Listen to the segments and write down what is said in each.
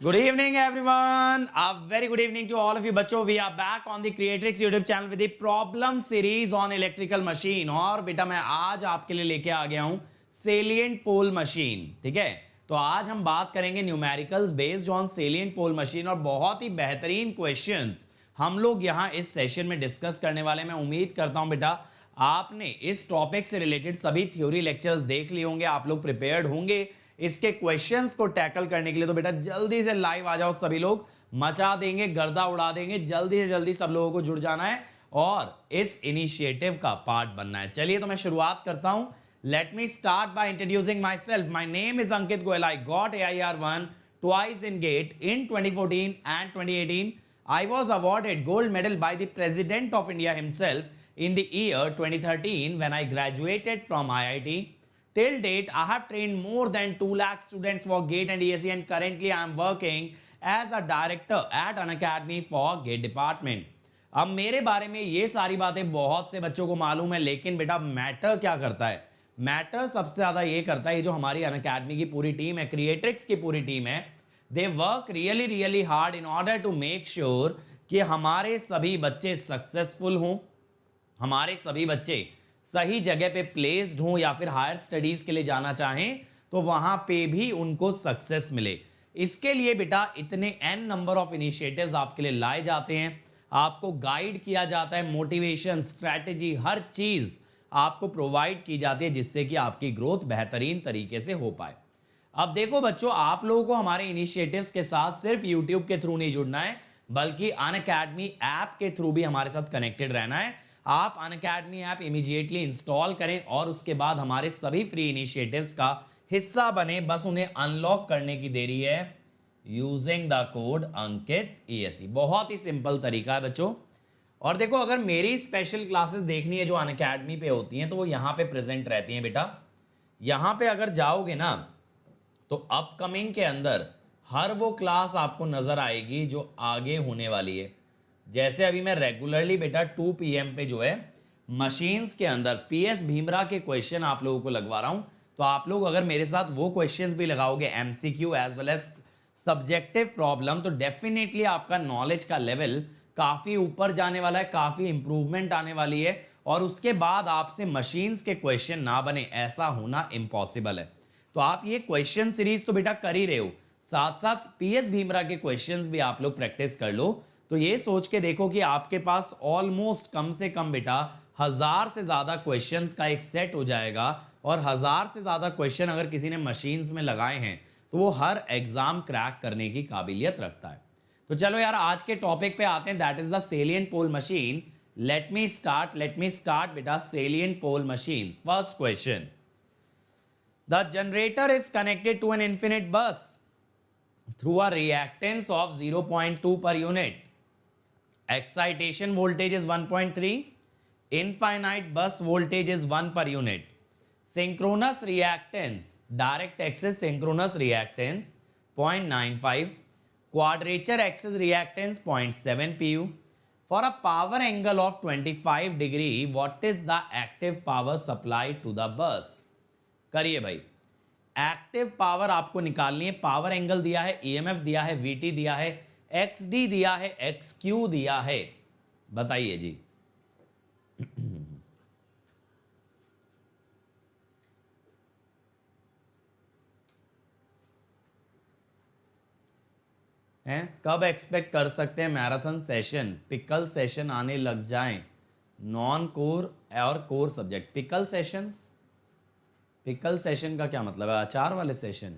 Good evening, everyone. A very good evening to all of you, बच्चों. We are back on the Creatrix YouTube channel with the problem series on electrical machine. और बेटा मैं आज आपके लिए लेके आ गया हूं salient pole machine. ठीक है, तो आज हम बात करेंगे numericals based on salient pole machine और बहुत ही बेहतरीन क्वेश्चंस हम लोग यहाँ इस सेशन में डिस्कस करने वाले. मैं उम्मीद करता हूं बेटा आपने इस टॉपिक से रिलेटेड सभी थ्योरी लेक्चर्स देख लिए होंगे, आप लोग प्रिपेयर्ड होंगे इसके क्वेश्चंस को टैकल करने के लिए. तो बेटा जल्दी से लाइव आ जाओ, सभी लोग मचा देंगे, गर्दा उड़ा देंगे. जल्दी से जल्दी सब लोगों को जुड़ जाना है और इस इनिशिएटिव का पार्ट बनना है. चलिए तो मैं शुरुआत करता हूं. Late me start by introducing my self. My name is Ankit Goyal. I got AIR1 twice in GATE in 2014 and 2018. I was awarded gold medal by the President of India himself in the year 2013 when I graduated from IIT. Till date, I have trained more than 2 lakh students for GATE and ESE, and currently I am working as a director at an academy for GATE department. अब मेरे बारे में ये सारी बातें बहुत से बच्चों को मालूम है, लेकिन बेटा मैटर क्या करता है? मैटर सबसे ज्यादा ये करता है, ये जो हमारी अनअकैडमी की पूरी टीम है, क्रिएट्रिक्स की पूरी टीम है, they work really hard in order to make sure कि हमारे सभी बच्चे सक्सेसफुल हों, हमारे सभी बच्चे सही जगह पे प्लेस्ड हों या फिर हायर स्टडीज के लिए जाना चाहें तो वहां पे भी उनको सक्सेस मिले. इसके लिए बेटा इतने n नंबर ऑफ इनिशिएटिव्स आपके लिए लाए जाते हैं, आपको गाइड किया जाता है, मोटिवेशन, स्ट्रैटेजी, हर चीज आपको प्रोवाइड की जाती है जिससे कि आपकी ग्रोथ बेहतरीन तरीके से हो पाए. अब देखो बच्चों, आप लोगों को हमारे इनिशिएटिव्स के साथ सिर्फ यूट्यूब के थ्रू नहीं जुड़ना है, बल्कि अनअकैडमी ऐप के थ्रू भी हमारे साथ कनेक्टेड रहना है. आप अनअकैडमी ऐप इमीडिएटली इंस्टॉल करें और उसके बाद हमारे सभी फ्री इनिशिएटिव्स का हिस्सा बने. बस उन्हें अनलॉक करने की देरी है using the code Ankit ESE. बहुत ही सिंपल तरीका है बच्चों. और देखो, अगर मेरी स्पेशल क्लासेस देखनी है जो अनअकैडमी पे होती हैं तो वो यहाँ पे प्रेजेंट रहती हैं बेटा. यहाँ पे अगर जाओगे ना तो अपकमिंग के अंदर हर वो क्लास आपको नजर आएगी जो आगे होने वाली है. जैसे अभी मैं रेगुलरली बेटा 2 PM पे जो है मशीन्स के अंदर PS भीमरा के क्वेश्चन आप लोगों को लगवा रहा हूं. तो आप लोग अगर मेरे साथ वो क्वेश्चंस भी लगाओगे, MCQ as well as subjective problem, तो डेफिनेटली आपका नॉलेज का लेवल काफी ऊपर जाने वाला है, काफी इंप्रूवमेंट आने वाली है. और उसके बाद आपसे मशीन्स के क्वेश्चन ना बने ऐसा होना इम्पॉसिबल है. तो आप ये क्वेश्चन सीरीज तो बेटा कर ही रहे हो, साथ साथ PS भीमरा के क्वेश्चंस भी आप लोग प्रैक्टिस कर लो. तो ये सोच के देखो कि आपके पास ऑलमोस्ट कम से कम बेटा 1000 से ज्यादा क्वेश्चंस का एक सेट हो जाएगा. और 1000 से ज्यादा क्वेश्चन अगर किसी ने मशीन्स में लगाए हैं तो वो हर एग्जाम क्रैक करने की काबिलियत रखता है. तो चलो यार आज के टॉपिक पे आते हैं, that is the salient pole machine. Let me start बेटा salient pole machines. First question, the generator is connected to an infinite bus through a reactance of 0.2 per unit. Excitation voltage is 1.3. Infinite bus voltage is 1 per unit. Synchronous reactance, direct axis synchronous reactance 0.95. Quadrature axis reactance 0.7 pu. For a power angle of 25 degree, what is the active power supplied to the bus? करिए भाई, active power आपको निकालनी है. Power angle दिया है, EMF दिया है, VT दिया है, XD दिया है, XQ दिया है. बताइए जी. हैं, कब एक्सपेक्ट कर सकते हैं मैराथन सेशन, पिकल सेशन आने लग जाएं, नॉन कोर और core subject pickle sessions? Pickle session का क्या मतलब है? अचार वाले सेशन?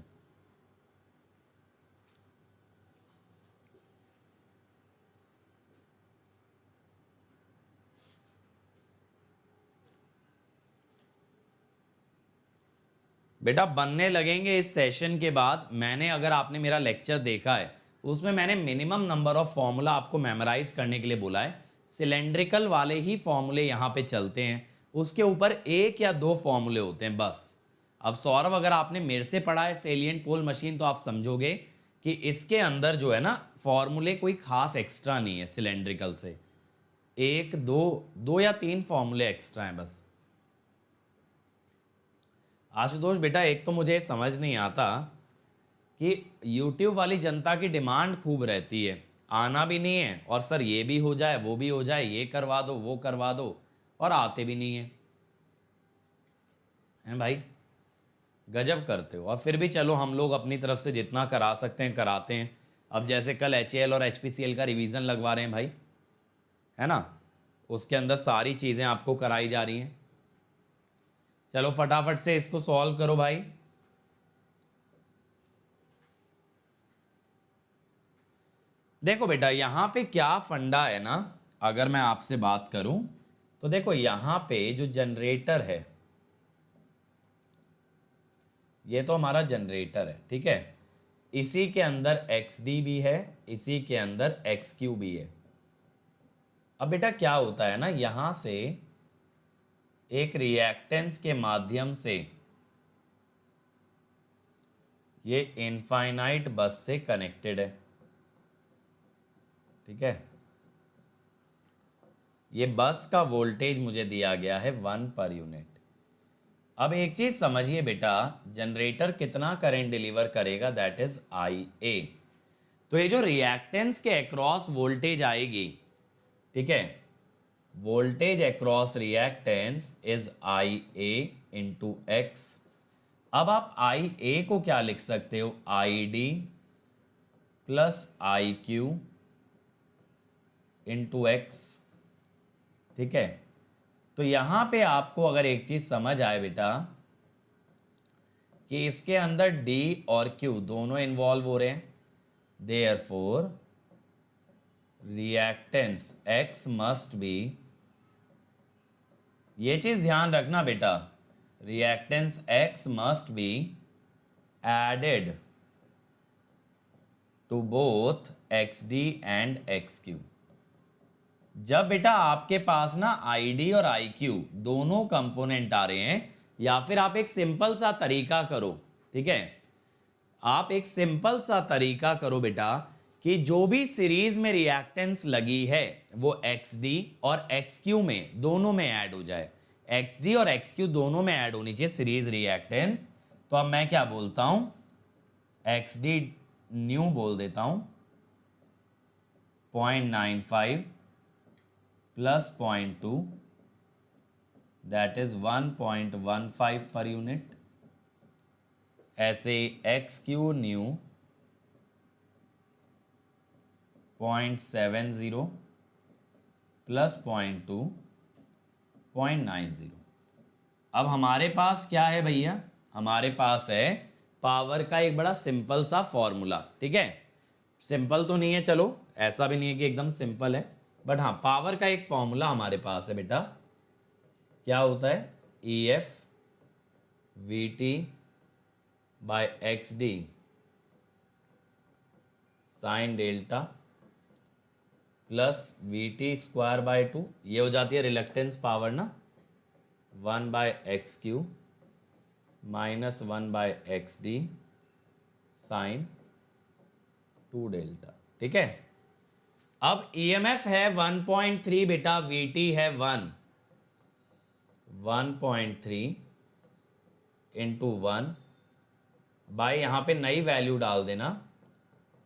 बेटा बनने लगेंगे इस सेशन के बाद. मैंने, अगर आपने मेरा लेक्चर देखा है, उसमें मैंने मिनिमम नंबर ऑफ फॉर्मूला आपको मेमोराइज करने के लिए बोला है. सिलेंड्रिकल वाले ही फॉर्मूले यहाँ पे चलते हैं, उसके ऊपर 1 या 2 फॉर्मूले होते हैं बस. अब सौरभ, अगर आपने मेरे से पढ़ा है सेलिएंट पोल मशीन तो आप समझोगे कि इसके अंदर जो है ना फॉर्मूले कोई खास एक्स्ट्रा नहीं है. सिलेंड्रिकल से 1, 2 या 3 फॉर्मूले एक्स्ट्रा हैं बस. आशुतोष बेटा, एक तो मुझे समझ नहीं आता कि YouTube वाली जनता की डिमांड खूब रहती है, आना भी नहीं है और सर ये भी हो जाए वो भी हो जाए, ये करवा दो वो करवा दो, और आते भी नहीं है। हैं भाई, गजब करते हो। और फिर भी चलो हम लोग अपनी तरफ से जितना करा सकते हैं कराते हैं। अब जैसे कल HAL और HPCL का रिवीजन लगवा रहे हैं भाई, है ना, उसके अंदर सारी चीज़ें आपको कराई जा रही हैं। चलो फटाफट से इसको सॉल्व करो भाई। देखो बेटा यहाँ पे क्या फंडा है ना, अगर मैं आपसे बात करूं तो देखो यहाँ पे जो जनरेटर है, ये तो हमारा जनरेटर है, ठीक है, इसी के अंदर XD भी है, इसी के अंदर XQ भी है। अब बेटा क्या होता है ना, यहां से एक रिएक्टेंस के माध्यम से ये इनफाइनाइट बस से कनेक्टेड है, ठीक है। ये बस का वोल्टेज मुझे दिया गया है 1 पर यूनिट। अब एक चीज समझिए बेटा, जनरेटर कितना करंट डिलीवर करेगा, दैट इज IA। तो ये जो रिएक्टेंस के अक्रॉस वोल्टेज आएगी, ठीक है, voltage across reactance is IA into x. अब आप IA को क्या लिख सकते हो, ID plus IQ into x, ठीक है। तो यहां पे आपको अगर एक चीज समझ आए बेटा कि इसके अंदर D और Q दोनों इन्वॉल्व हो रहे हैं, therefore reactance X must be, ये चीज ध्यान रखना बेटा, reactance X must be added to both XD and XQ। जब बेटा आपके पास ना ID और IQ दोनों कंपोनेंट आ रहे हैं, या फिर आप एक सिंपल सा तरीका करो, ठीक है, आप एक सिंपल सा तरीका करो बेटा कि जो भी सीरीज में रिएक्टेंस लगी है वो XD और XQ में दोनों में ऐड हो जाए। XD और XQ दोनों में ऐड होनी चाहिए सीरीज रिएक्टेंस। तो अब मैं क्या बोलता हूं, XD न्यू बोल देता हूं, 0.95 plus 0.2 that is 1.15 per unit. ऐसे XQ न्यू 0.70 प्लस 0.2 0.90। अब हमारे पास क्या है भैया, हमारे पास है पावर का एक बड़ा सिंपल सा फॉर्मूला, ठीक है। सिंपल तो नहीं है, चलो ऐसा भी नहीं है कि एकदम सिंपल है, बट हाँ पावर का एक फॉर्मूला हमारे पास है बेटा। क्या होता है, EF VT by XD sine delta plus VT square by 2, ये हो जाती है रिलक्टेंस पावर ना, 1 by XQ minus 1 by XD sine 2 delta, ठीक है। अब EMF है 1.3 बेटा, VT है 1.3 इंटू 1 बाय, यहां पे नई वैल्यू डाल देना,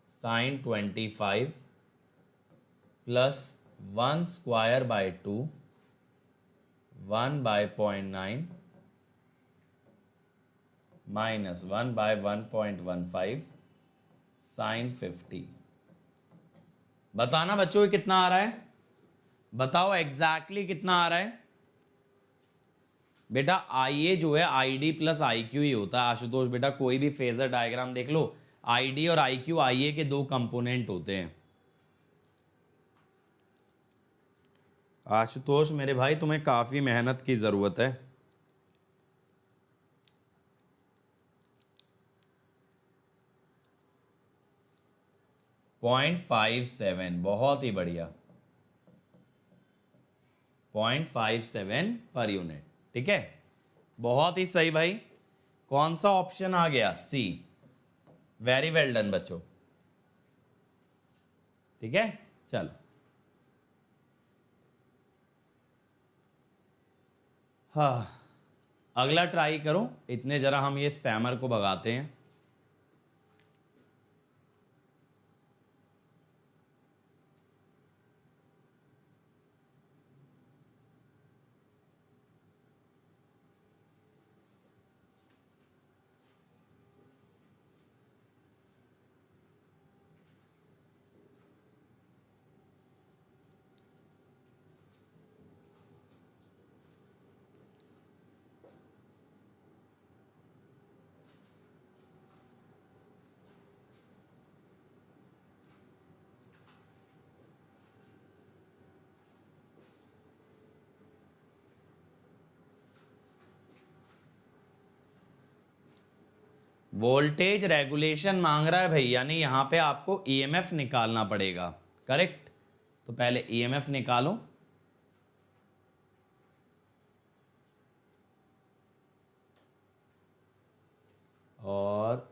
sine 25 plus 1 square by 2 1 by 0.9 minus 1 by 1.15 sine 50। बताना बच्चों ये कितना आ रहा है, बताओ एग्जैक्टली कितना आ रहा है बेटा। IA जो है ID प्लस IQ ही होता है आशुतोष बेटा, कोई भी फेजर डायग्राम देख लो, ID और IQ IA के दो कंपोनेंट होते हैं। आशुतोष मेरे भाई तुम्हें काफी मेहनत की जरूरत है। पॉइंट 0.57, बहुत ही बढ़िया, 0.57 पर यूनिट, ठीक है, बहुत ही सही भाई। कौन सा ऑप्शन आ गया, C, वेरी वेल डन बच्चों, ठीक है। चलो हाँ अगला ट्राई करो, इतने जरा हम ये स्पैमर को भगाते हैं। वोल्टेज रेगुलेशन मांग रहा है भाई, यानी यहां पे आपको ईएमएफ निकालना पड़ेगा। करेक्ट, तो पहले ईएमएफ निकालो। और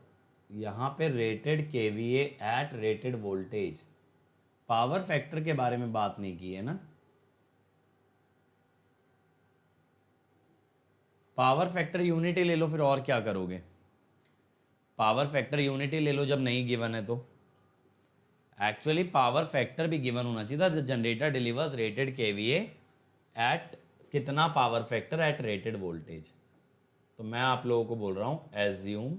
यहां पे rated KVA at rated voltage. Power factor के बारे में बात नहीं की है ना। पावर फैक्टर यूनिटी ले लो, फिर और क्या करोगे। पावर फैक्टर यूनिटी ले लो जब नहीं गिवन है तो। एक्चुअली पावर फैक्टर भी गिवन होना चाहिए था। The generator delivers rated KVA at कितना power factor at rated voltage. तो मैं आप लोगों को बोल रहा हूं assume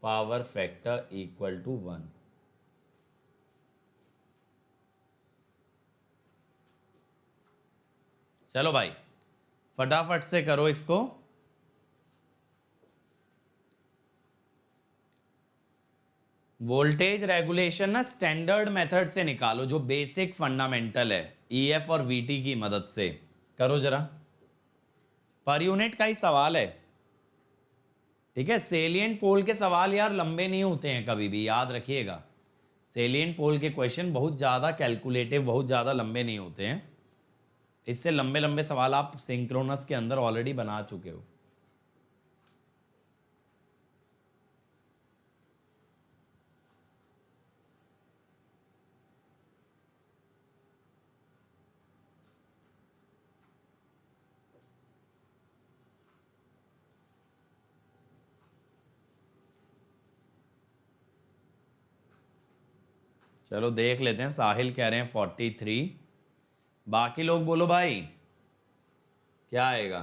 power factor equal to 1। चलो भाई फटाफट से करो इसको। वोल्टेज रेगुलेशन ना स्टैंडर्ड मेथड से निकालो, जो बेसिक फंडामेंटल है, ईएफ और वीटी की मदद से करो जरा। पर यूनिट का ही सवाल है, ठीक है। सेलिएंट पोल के सवाल यार लंबे नहीं होते हैं कभी भी, याद रखिएगा। सेलिएंट पोल के क्वेश्चन बहुत ज़्यादा कैलकुलेटिव, बहुत ज़्यादा लंबे नहीं होते हैं। इससे लंबे लंबे सवाल आप सिंक्रोनस के अंदर ऑलरेडी बना चुके हो। चलो देख लेते हैं। साहिल कह रहे हैं 43। बाकी लोग बोलो भाई क्या आएगा।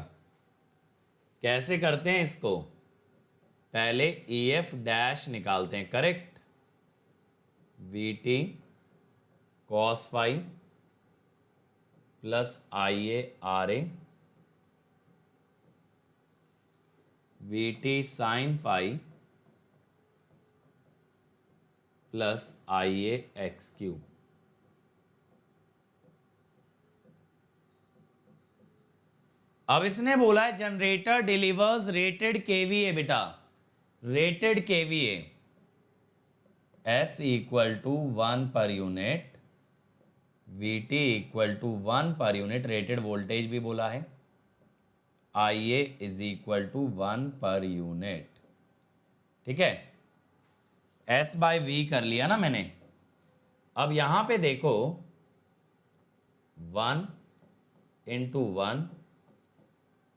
कैसे करते हैं इसको, पहले EF डैश निकालते हैं। Correct, VT cos phi plus IA RA VT sin phi plus IA XQ। अब इसने बोला है जनरेटर डिलीवर्स रेटेड केवीए। बेटा rated KVA S equal to 1 per unit, VT equal to 1 per unit, rated voltage भी बोला है, IA is equal to 1 per unit. ठीक है, S बाय V कर लिया ना मैंने। अब यहां पे देखो 1 इंटू 1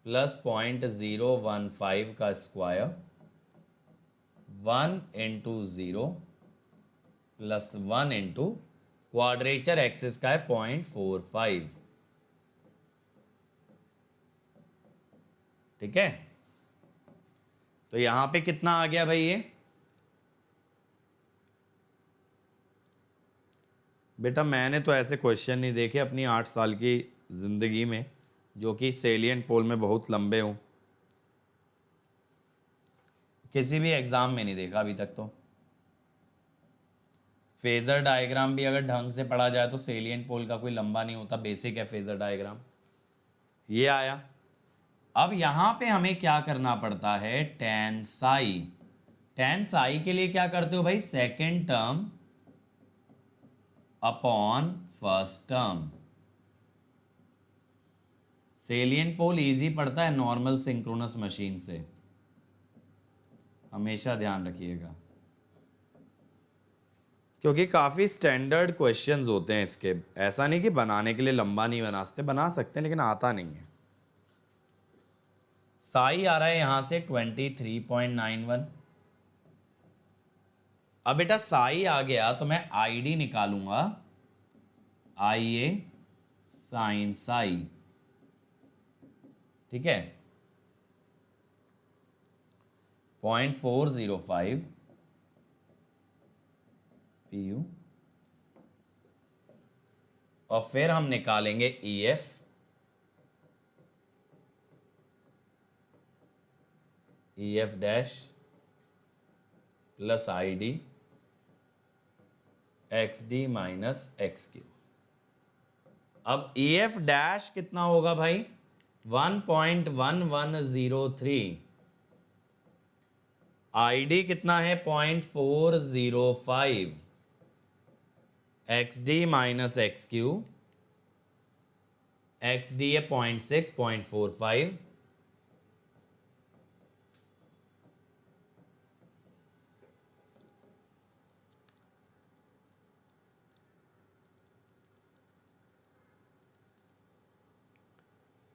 प्लस 0.015 का square, 1 into 0 plus 1 into quadrature axis का है 0.45। ठीक है, तो यहां पे कितना आ गया भाई ये। बेटा मैंने तो ऐसे क्वेश्चन नहीं देखे अपनी 8 साल की जिंदगी में जो कि सेलिएंट पोल में बहुत लंबे हों। किसी भी एग्जाम में नहीं देखा अभी तक। तो फेजर डायग्राम भी अगर ढंग से पढ़ा जाए तो सेलिएंट पोल का कोई लंबा नहीं होता, बेसिक है फेजर डायग्राम। ये आया। अब यहां पे हमें क्या करना पड़ता है, टेन साई। टेन साई के लिए क्या करते हो भाई, second term upon first term. Salient pole easy पड़ता है नॉर्मल सिंक्रोनस मशीन से, हमेशा ध्यान रखिएगा, क्योंकि काफ़ी स्टैंडर्ड क्वेश्चंस होते हैं इसके। ऐसा नहीं कि बनाने के लिए लंबा नहीं बना सकते, बना सकते हैं लेकिन आता नहीं है। साई आ रहा है यहां से 23.91। अब बेटा साई आ गया तो मैं ID निकालूंगा, IA साइन साई। ठीक है, 0.405 PU। और फिर हम निकालेंगे EF, EF dash plus ID XD minus XQ। अब EF डैश कितना होगा भाई, 1.1103 ID कितना है 0.405, XD माइनस XQ, XD है 0.6, 0.45,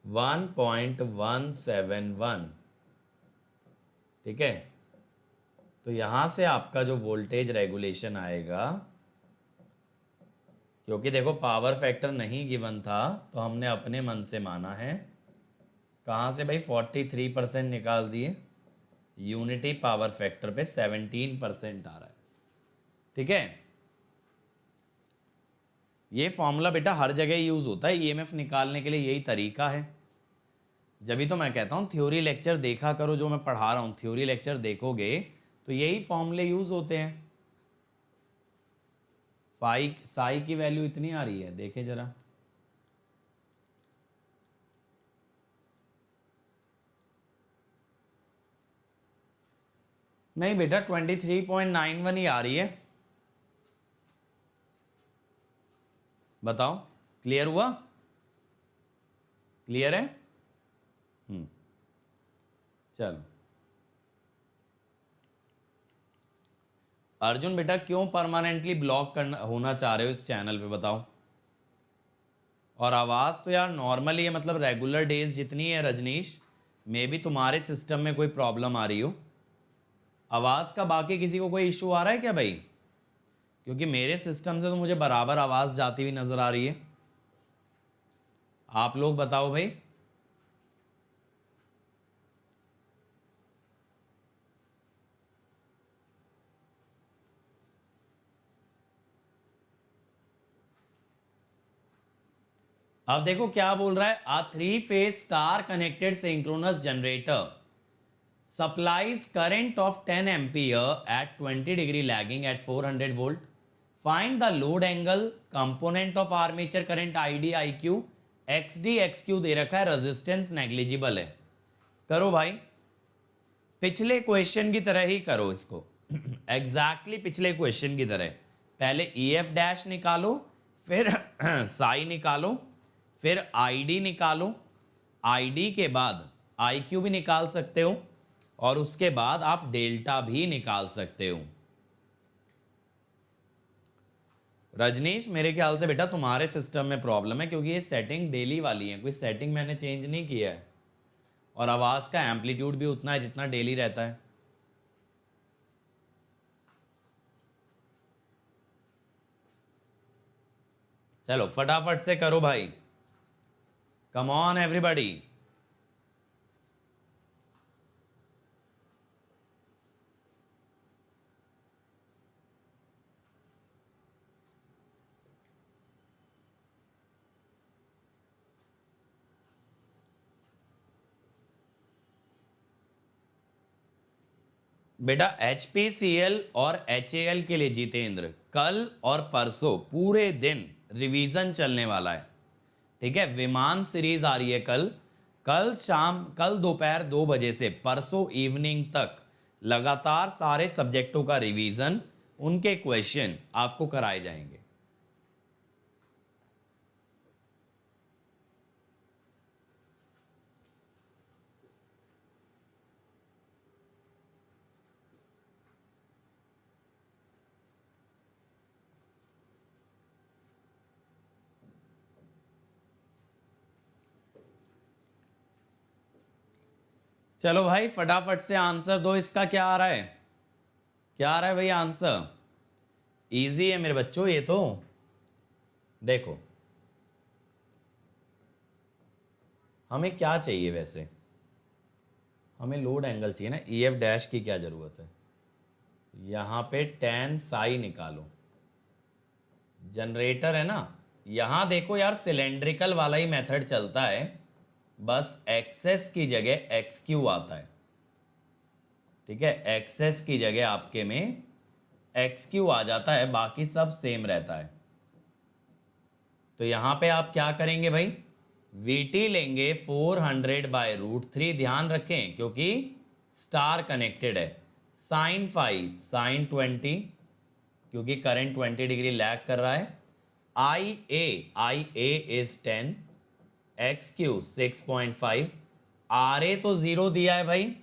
वन 1.171। ठीक है, तो यहां से आपका जो वोल्टेज रेगुलेशन आएगा, क्योंकि देखो पावर फैक्टर नहीं गिवन था तो हमने अपने मन से माना है। कहाँ से भाई 43% निकाल दिए, यूनिटी पावर फैक्टर पे 17% आ रहा है। ठीक है, ये फॉर्मूला बेटा हर जगह यूज होता है ईएमएफ निकालने के लिए, यही तरीका है। जब भी तो मैं कहता हूँ थ्योरी लेक्चर देखा करो, जो मैं पढ़ा रहा हूँ थ्योरी लेक्चर देखोगे तो यही फॉर्मूले यूज होते हैं। साई की वैल्यू इतनी आ रही है, देखें जरा। नहीं बेटा 23.91 ही आ रही है। बताओ, क्लियर हुआ? क्लियर है? चलो अर्जुन बेटा, क्यों परमानेंटली ब्लॉक करना होना चाह रहे हो इस चैनल पे, बताओ। और आवाज़ तो यार नॉर्मली है, मतलब रेगुलर डेज जितनी है रजनीश, मे भी तुम्हारे सिस्टम में कोई प्रॉब्लम आ रही हो। आवाज़ का बाकी किसी को कोई इशू आ रहा है क्या भाई? क्योंकि मेरे सिस्टम से तो मुझे बराबर आवाज़ जाती हुई नज़र आ रही है। आप लोग बताओ भाई। अब देखो क्या बोल रहा है, आ 3-phase star connected synchronous generator supplies current of 10 ampere at 20 degree lagging at 400 volt. Find the load angle component of armature current ID IQ, XD XQ दे रखा है, रेजिस्टेंस नेग्लिजिबल है। करो भाई, पिछले क्वेश्चन की तरह ही करो इसको एग्जैक्टली पिछले क्वेश्चन की तरह। पहले EF डैश निकालो, फिर साई निकालो, फिर ID निकालो, ID के बाद IQ भी निकाल सकते हो, और उसके बाद आप डेल्टा भी निकाल सकते हो। रजनीश मेरे ख्याल से बेटा तुम्हारे सिस्टम में प्रॉब्लम है, क्योंकि ये सेटिंग डेली वाली है, कोई सेटिंग मैंने चेंज नहीं किया है, और आवाज़ का एम्पलीट्यूड भी उतना है जितना डेली रहता है। चलो फटाफट से करो भाई, कम ऑन एवरीबॉडी। बेटा HPCL और HAL के लिए जितेंद्र कल और परसों पूरे दिन रिवीजन चलने वाला है। ठीक है, विमान सीरीज आ रही है कल दोपहर 2 बजे से परसों इवनिंग तक लगातार सारे सब्जेक्टों का रिवीजन, उनके क्वेश्चन आपको कराए जाएंगे। चलो भाई फटाफट से आंसर दो, इसका क्या आ रहा है? क्या आ रहा है भाई आंसर? इजी है मेरे बच्चों ये तो। देखो हमें क्या चाहिए वैसे, हमें लोड एंगल चाहिए ना, EF डैश की क्या जरूरत है? यहां पे tan साई निकालो, जनरेटर है ना। यहां देखो यार सिलेंड्रिकल वाला ही मेथड चलता है, बस एक्सेस की जगह XQ आता है। ठीक है, एक्सेस की जगह आपके में XQ आ जाता है, बाकी सब सेम रहता है। तो यहां पे आप क्या करेंगे भाई, VT लेंगे 400/√3। ध्यान रखें क्योंकि स्टार कनेक्टेड है, साइन फाइव साइन 20, क्योंकि करंट 20 डिग्री लैग कर रहा है। आई ए is 10, x Q 6.5, R A तो 0 दिया है भाई,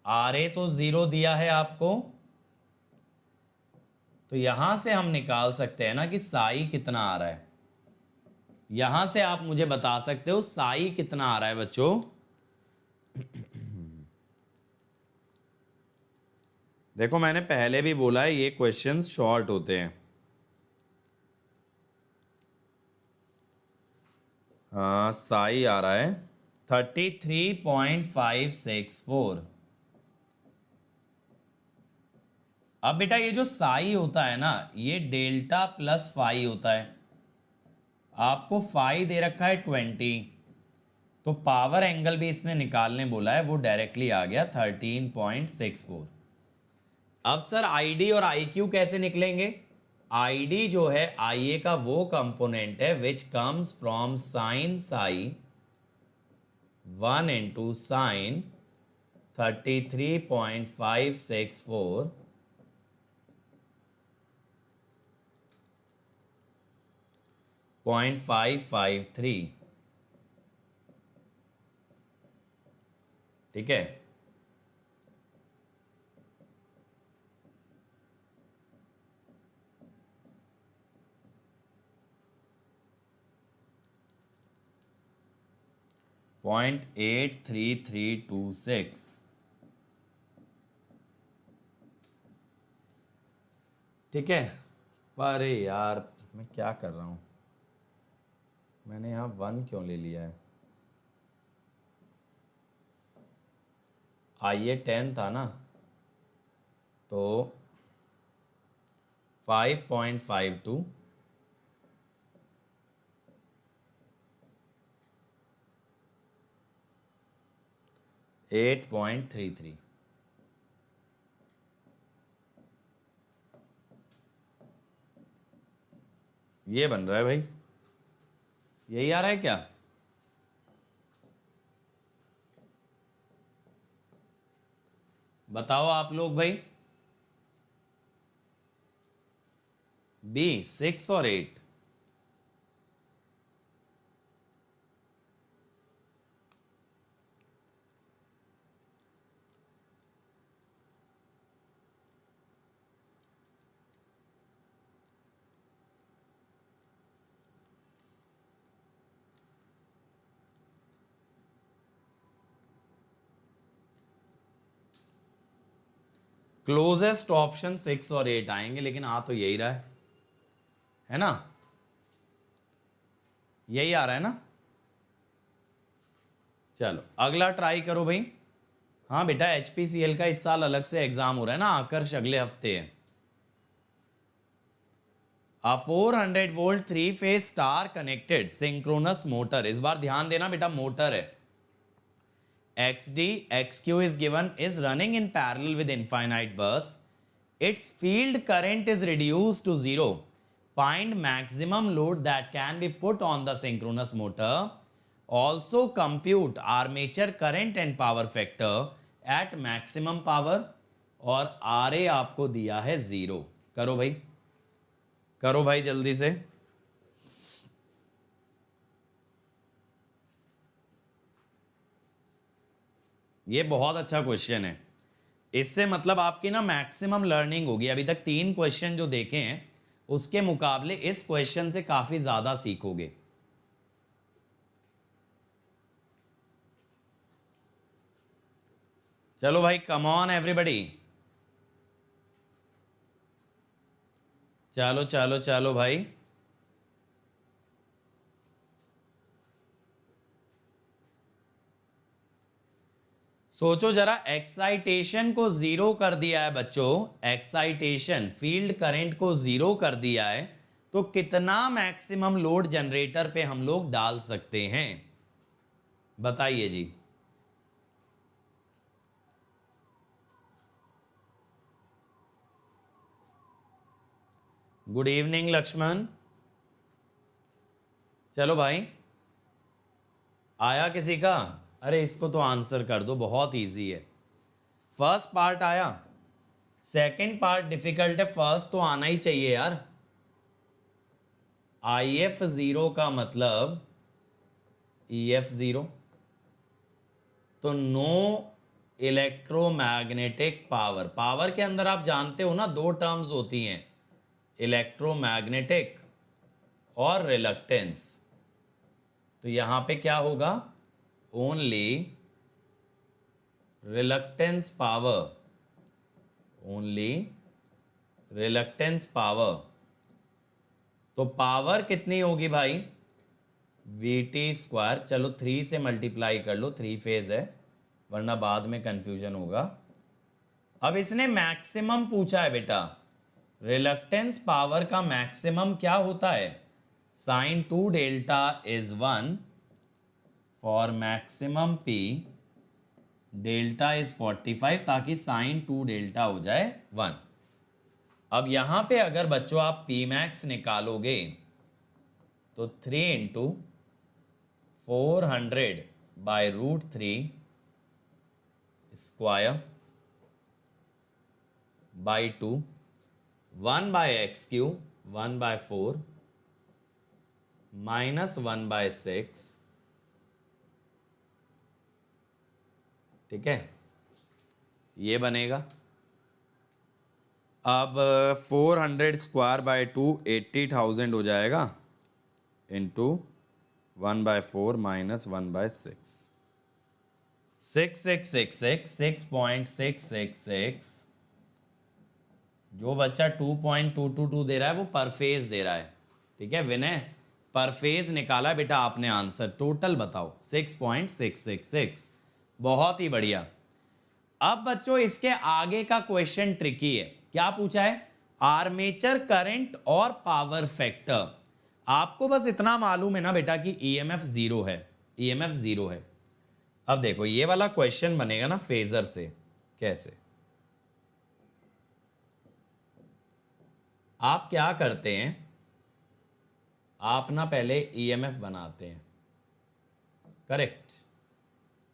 आर ए तो 0 दिया है आपको, तो यहां से हम निकाल सकते हैं ना कि साई कितना आ रहा है। यहां से आप मुझे बता सकते हो साई कितना आ रहा है बच्चों। देखो मैंने पहले भी बोला है ये क्वेश्चंस शॉर्ट होते हैं। हाँ साई आ रहा है 33.564। अब बेटा ये जो साई होता है ना, ये डेल्टा प्लस फाई होता है। आपको फाई दे रखा है 20, तो पावर एंगल भी इसने निकालने बोला है, वो डायरेक्टली आ गया 13.64। अब सर आईडी और आईक्यू कैसे निकलेंगे? आईडी जो है आई ए का वो कंपोनेंट है which comes from sine psi 1 into sine 33.564 0.553। ठीक है, .83326। ठीक है, अरे यार मैं क्या कर रहा हूँ, मैंने यहाँ 1 क्यों ले लिया है? आइए 10 था ना, तो 5.52 8.33। ये बन रहा है भाई, यही आ रहा है क्या? बताओ आप लोग भाई। बी 6 और 8। क्लोजेस्ट ऑप्शन 6 और 8 आएंगे, लेकिन आ तो यही रहा है ना? यही आ रहा है ना? चलो अगला ट्राई करो भाई। हाँ बेटा HPCL का इस साल अलग से एग्जाम हो रहा है ना, आकर्ष अगले हफ्ते है। A 400 volt 3 phase star connected synchronous motor, इस बार ध्यान देना बेटा मोटर है, XD XQ is given is running in parallel with infinite bus. Its field current is reduced to 0. Find maximum load that can be put on the synchronous motor. Also compute armature current and power factor at maximum power. और RA आपको दिया है 0। करो भाई, करो भाई जल्दी से। ये बहुत अच्छा क्वेश्चन है, इससे मतलब आपकी ना मैक्सिमम लर्निंग होगी। अभी तक 3 क्वेश्चन जो देखे हैं उसके मुकाबले इस क्वेश्चन से काफी ज्यादा सीखोगे। चलो भाई कम ऑन एवरीबॉडी, चलो चलो चलो भाई। सोचो जरा, एक्साइटेशन को 0 कर दिया है बच्चों, एक्साइटेशन फील्ड करंट को 0 कर दिया है, तो कितना मैक्सिमम लोड जनरेटर पे हम लोग डाल सकते हैं? बताइए जी। Good evening Lakshman. चलो भाई, आया किसी का? अरे इसको तो आंसर कर दो, बहुत इजी है। फर्स्ट पार्ट आया, सेकंड पार्ट डिफिकल्ट है, फर्स्ट तो आना ही चाहिए यार। IF 0 का मतलब EF 0, तो नो इलेक्ट्रोमैग्नेटिक पावर। पावर के अंदर आप जानते हो ना दो टर्म्स होती हैं, इलेक्ट्रोमैग्नेटिक और रिलक्टेंस। तो यहां पे क्या होगा, only reluctance power, only reluctance power. तो पावर कितनी होगी भाई, VT²। चलो 3 से मल्टीप्लाई कर लो, 3 फेज है, वरना बाद में कंफ्यूजन होगा। अब इसने मैक्सिमम पूछा है बेटा, रिलक्टेंस पावर का मैक्सिमम क्या होता है, sin 2 delta is 1 for maximum P delta is 45, ताकि sin 2 डेल्टा हो जाए 1। अब यहां पे अगर बच्चों आप P मैक्स निकालोगे तो 3 into 400/√3 square by 2, 1/x³ 1/4 minus 1/6, ठीक है, ये बनेगा। अब 400² 2 80,000 हो जाएगा, इंटू 1/4 माइनस 1/6, 6666 6.666। जो बच्चा 2.222 दे रहा है वो पर फेज दे रहा है, ठीक है विनय, पर फेज निकाला बेटा आपने आंसर, टोटल बताओ 6.666। बहुत ही बढ़िया। अब बच्चों इसके आगे का क्वेश्चन ट्रिकी है। क्या पूछा है, आर्मेचर करंट और पावर फैक्टर। आपको बस इतना मालूम है ना बेटा कि EMF 0 है, EMF 0 है। अब देखो ये वाला क्वेश्चन बनेगा ना फेजर से, कैसे, आप क्या करते हैं, आप ना पहले EMF बनाते हैं, करेक्ट।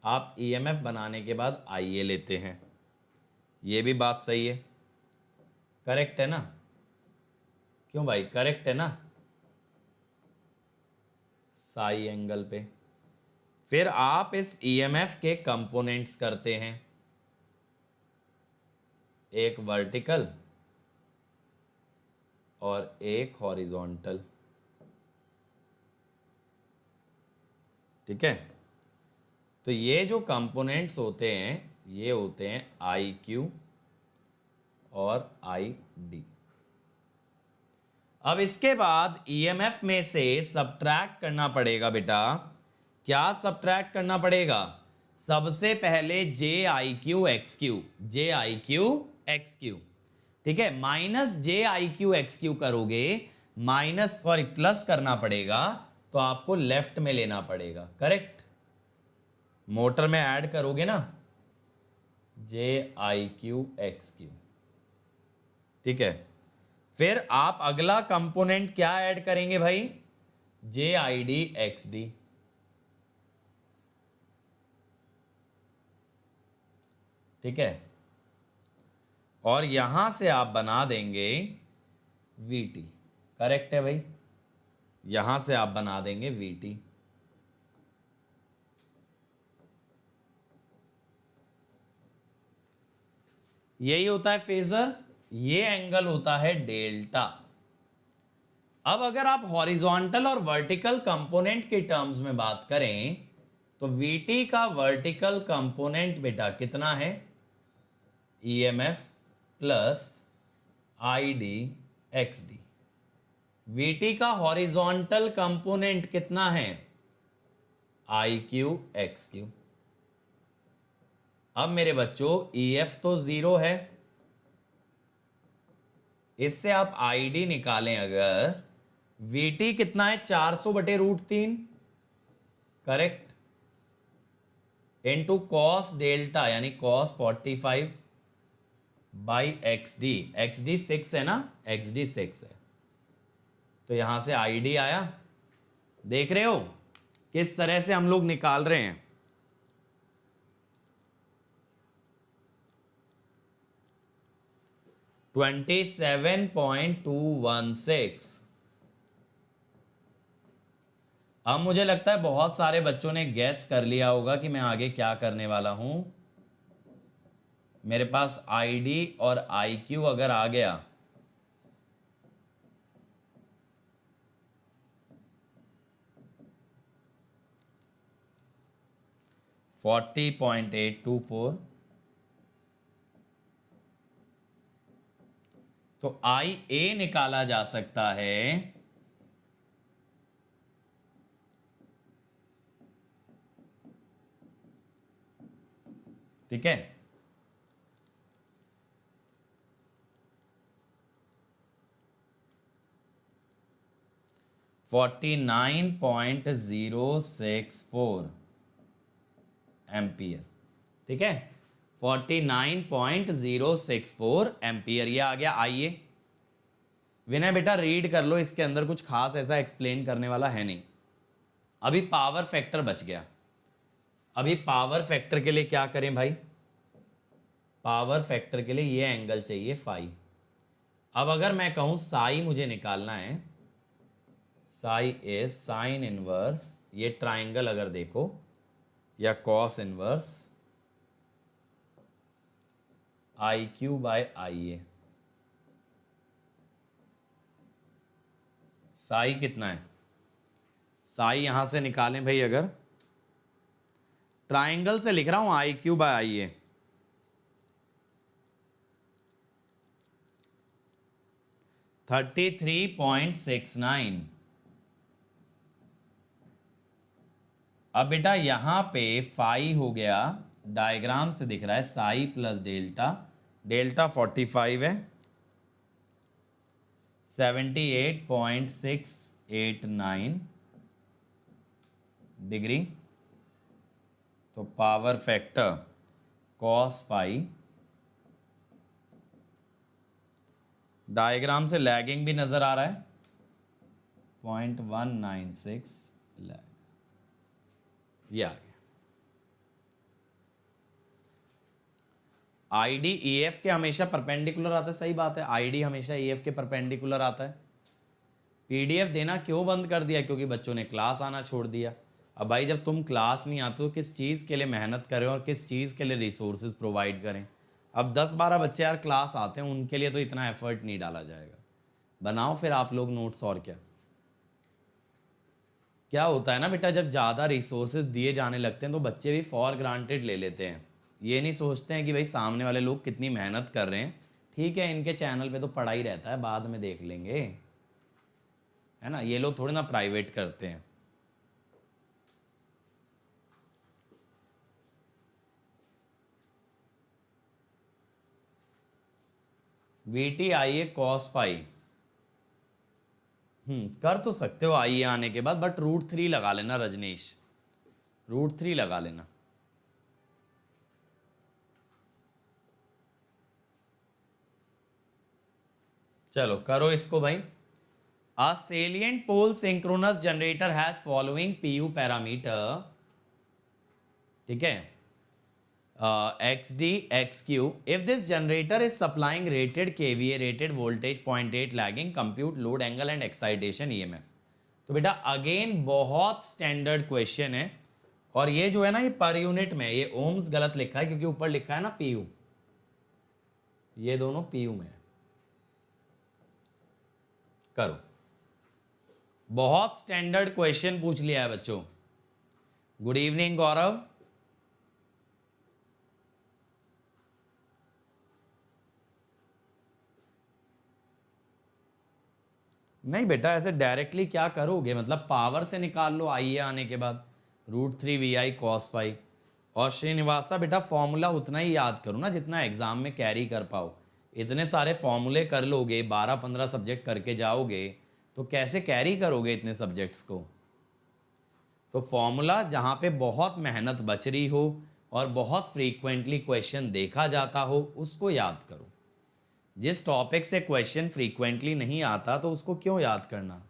आप EMF बनाने के बाद IA लेते हैं, ये भी बात सही है, करेक्ट है ना, क्यों भाई करेक्ट है ना, साई एंगल पे। फिर आप इस EMF के कंपोनेंट्स करते हैं, एक वर्टिकल और एक हॉरिजॉन्टल, ठीक है। तो ये जो कंपोनेंट्स होते हैं ये होते हैं IQ और ID। अब इसके बाद EMF में से सब्ट्रैक्ट करना पड़ेगा बेटा, क्या सब्ट्रैक्ट करना पड़ेगा, सबसे पहले JIQ/XQ, JIQ/XQ, ठीक है, माइनस JIQ/XQ करोगे, माइनस सॉरी प्लस करना पड़ेगा, तो आपको लेफ्ट में लेना पड़ेगा, करेक्ट। मोटर में ऐड करोगे ना JIQ/XQ, ठीक है। फिर आप अगला कंपोनेंट क्या ऐड करेंगे भाई, JID/XD, ठीक है। और यहां से आप बना देंगे VT, करेक्ट है भाई, यहां से आप बना देंगे VT। यही होता है फेजर, ये एंगल होता है डेल्टा। अब अगर आप हॉरिजॉन्टल और वर्टिकल कंपोनेंट के टर्म्स में बात करें तो VT का वर्टिकल कंपोनेंट बेटा कितना है, EMF प्लस ID/XD। VT का हॉरिजॉन्टल कंपोनेंट कितना है, IQ/XQ। अब मेरे बच्चों EF तो 0 है, इससे आप ID निकालें अगर, VT कितना है 400/√3, करेक्ट, इंटू कॉस डेल्टा यानी कॉस 45/XD, XD 6 है ना, XD 6 है, तो यहां से ID आया। देख रहे हो किस तरह से हम लोग निकाल रहे हैं। 27.216। अब मुझे लगता है बहुत सारे बच्चों ने गैस कर लिया होगा कि मैं आगे क्या करने वाला हूं। मेरे पास आईडी और आईक्यू अगर आ गया, $40.824, तो आई ए निकाला जा सकता है ठीक है। $49.064 एम्पियर, ठीक है। 49.064 एम्पियर ये आ गया। आइए विनय बेटा रीड कर लो, इसके अंदर कुछ खास ऐसा एक्सप्लेन करने वाला है नहीं। अभी पावर फैक्टर बच गया। अभी पावर फैक्टर के लिए क्या करें भाई? पावर फैक्टर के लिए ये एंगल चाहिए फाई। अब अगर मैं कहूं साई मुझे निकालना है, साई इज साइन इनवर्स, ये ट्राइंगल अगर देखो, या cos inverse I Q by I A. Psi कितना है? साई यहां से निकालें भाई, अगर ट्राइंगल से लिख रहा हूं आई क्यू बाय आई ए, $33.69। अब बेटा यहां पे फाई हो गया, डायग्राम से दिख रहा है साई प्लस डेल्टा, डेल्टा 45 है, 78.689 डिग्री, तो power factor cos phi, diagram से लैगिंग भी नजर आ रहा है, 0.196 लैग, ये आ गया। आईडी ईएफ के हमेशा परपेंडिकुलर आता है, सही बात है, आईडी हमेशा ईएफ के परपेंडिकुलर आता है। पीडीएफ देना क्यों बंद कर दिया? क्योंकि बच्चों ने क्लास आना छोड़ दिया। अब भाई जब तुम क्लास नहीं आते तो किस चीज़ के लिए मेहनत करें और किस चीज़ के लिए रिसोर्सेज प्रोवाइड करें? अब 10-12 बच्चे यार क्लास आते हैं, उनके लिए तो इतना एफर्ट नहीं डाला जाएगा। बनाओ फिर आप लोग नोट्स। और क्या क्या होता है ना बेटा, जब ज़्यादा रिसोर्सेज दिए जाने लगते हैं तो बच्चे भी फॉर ग्रांटेड ले लेते हैं। ये नहीं सोचते हैं कि भाई सामने वाले लोग कितनी मेहनत कर रहे हैं। ठीक है, इनके चैनल पे तो पढ़ा ही रहता है, बाद में देख लेंगे, है ना। ये लोग थोड़े ना प्राइवेट करते हैं। वीटी आईए कॉस फाई, कर तो सकते हो आईए आने के बाद, बट √3 लगा लेना रजनीश, √3 लगा लेना। चलो करो इसको भाई। A salient pole synchronous generator has following PU parameter, ठीक है, XD XQ। If this generator is supplying rated KVA, rated voltage, 0.8 lagging, compute load angle and excitation EMF। तो बेटा अगेन बहुत स्टैंडर्ड क्वेश्चन है, और ये जो है ना, ये पर यूनिट में, ये ओम्स गलत लिखा है क्योंकि ऊपर लिखा है ना PU, ये दोनों PU में है। करो, बहुत स्टैंडर्ड क्वेश्चन पूछ लिया है बच्चों। गुड इवनिंग गौरव। नहीं बेटा ऐसे डायरेक्टली क्या करोगे, मतलब पावर से निकाल लो आईए आने के बाद, √3 VI cos फाई। और श्रीनिवासा बेटा फॉर्मूला उतना ही याद करो ना जितना एग्जाम में कैरी कर पाओ। इतने सारे फॉर्मूले कर लोगे, 12-15 सब्जेक्ट करके जाओगे तो कैसे कैरी करोगे इतने सब्जेक्ट्स को? तो फॉर्मूला जहाँ पे बहुत मेहनत बच रही हो और बहुत फ्रीक्वेंटली क्वेश्चन देखा जाता हो उसको याद करो। जिस टॉपिक से क्वेश्चन फ्रीक्वेंटली नहीं आता तो उसको क्यों याद करना?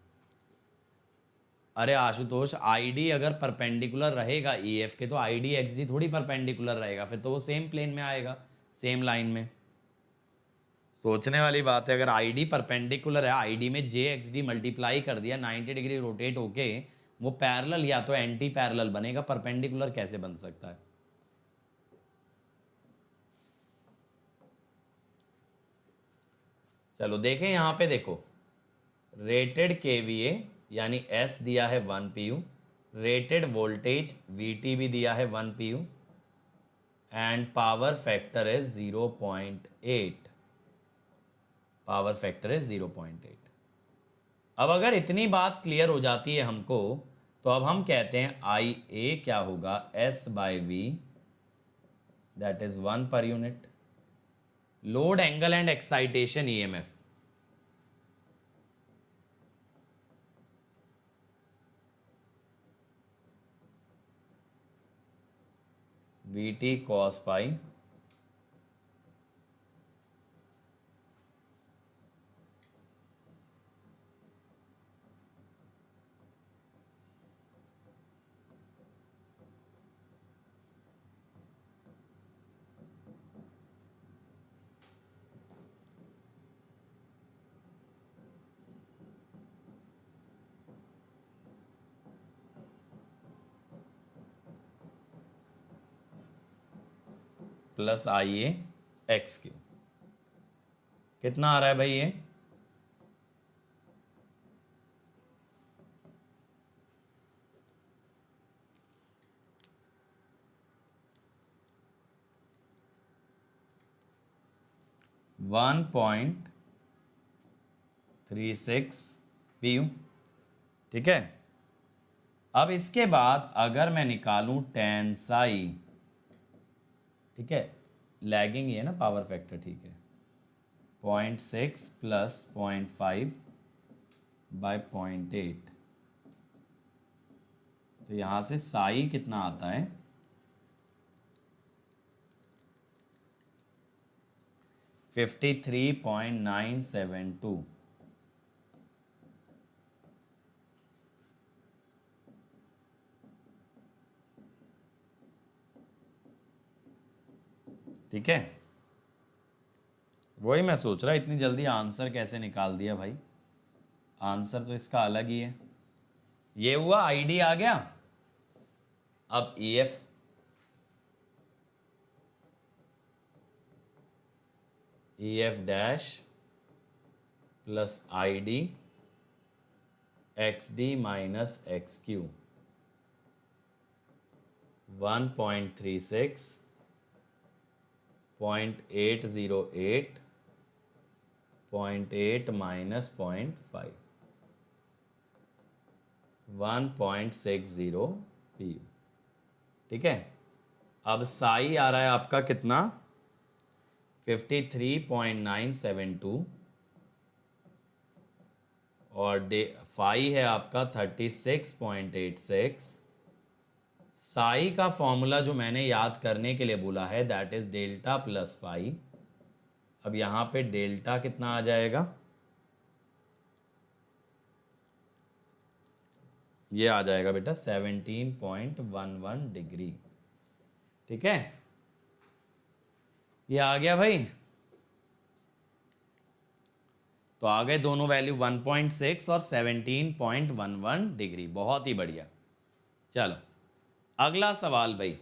अरे आशुतोष, आईडी अगर परपेंडिकुलर रहेगा ईएफ के तो आईडी एक्सडी थोड़ी परपेंडिकुलर रहेगा, फिर तो वो सेम प्लेन में आएगा, सेम लाइन में। सोचने वाली बात है, अगर आईडी परपेंडिकुलर है, आईडी में जे एक्स डी मल्टीप्लाई कर दिया 90 डिग्री रोटेट होके, वो पैरेलल या तो एंटी पैरेलल बनेगा, परपेंडिकुलर कैसे बन सकता है? चलो देखें यहां पे, देखो रेटेड केवीए यानी एस दिया है 1 pu, रेटेड वोल्टेज वीटी भी दिया है 1 pu, and power factor is 0.8, power factor is 0.8। अब अगर इतनी बात क्लियर हो जाती है हमको, तो अब हम कहते हैं आई ए क्या होगा, S by V, that is 1 per unit. Load angle and excitation EMF, V T cos phi, plus I A X Q. कितना आ रहा है भाई ये? वन पॉइंट 36 पीयू, ठीक है। अब इसके बाद अगर मैं निकालूं टेन साई, ठीक है, लैगिंग ये ना पावर फैक्टर, ठीक है, 0.6 प्लस 0.5 बाय 0.8, तो यहाँ से साई कितना आता है, 53.972। ठीक है, वही मैं सोच रहा इतनी जल्दी आंसर कैसे निकाल दिया भाई, आंसर तो इसका अलग ही है। ये हुआ, आईडी आ गया। अब EF, EF dash plus ID x D minus x Q, 1.36, 0.808, 0.8 minus 0.5, 1.60 P. ठीक है, अब साई आ रहा है आपका कितना, 53.972, और डे फाई है आपका 36.86। साई का फॉर्मूला जो मैंने याद करने के लिए बोला है, that is delta plus phi. अब यहाँ पे डेल्टा कितना आ जाएगा, ये आ जाएगा बेटा 17.11 डिग्री। ठीक है, ये आ गया भाई। तो आ गए दोनों वैल्यू 1.6 और 17.11 डिग्री, बहुत ही बढ़िया। चलो अगला सवाल भाई,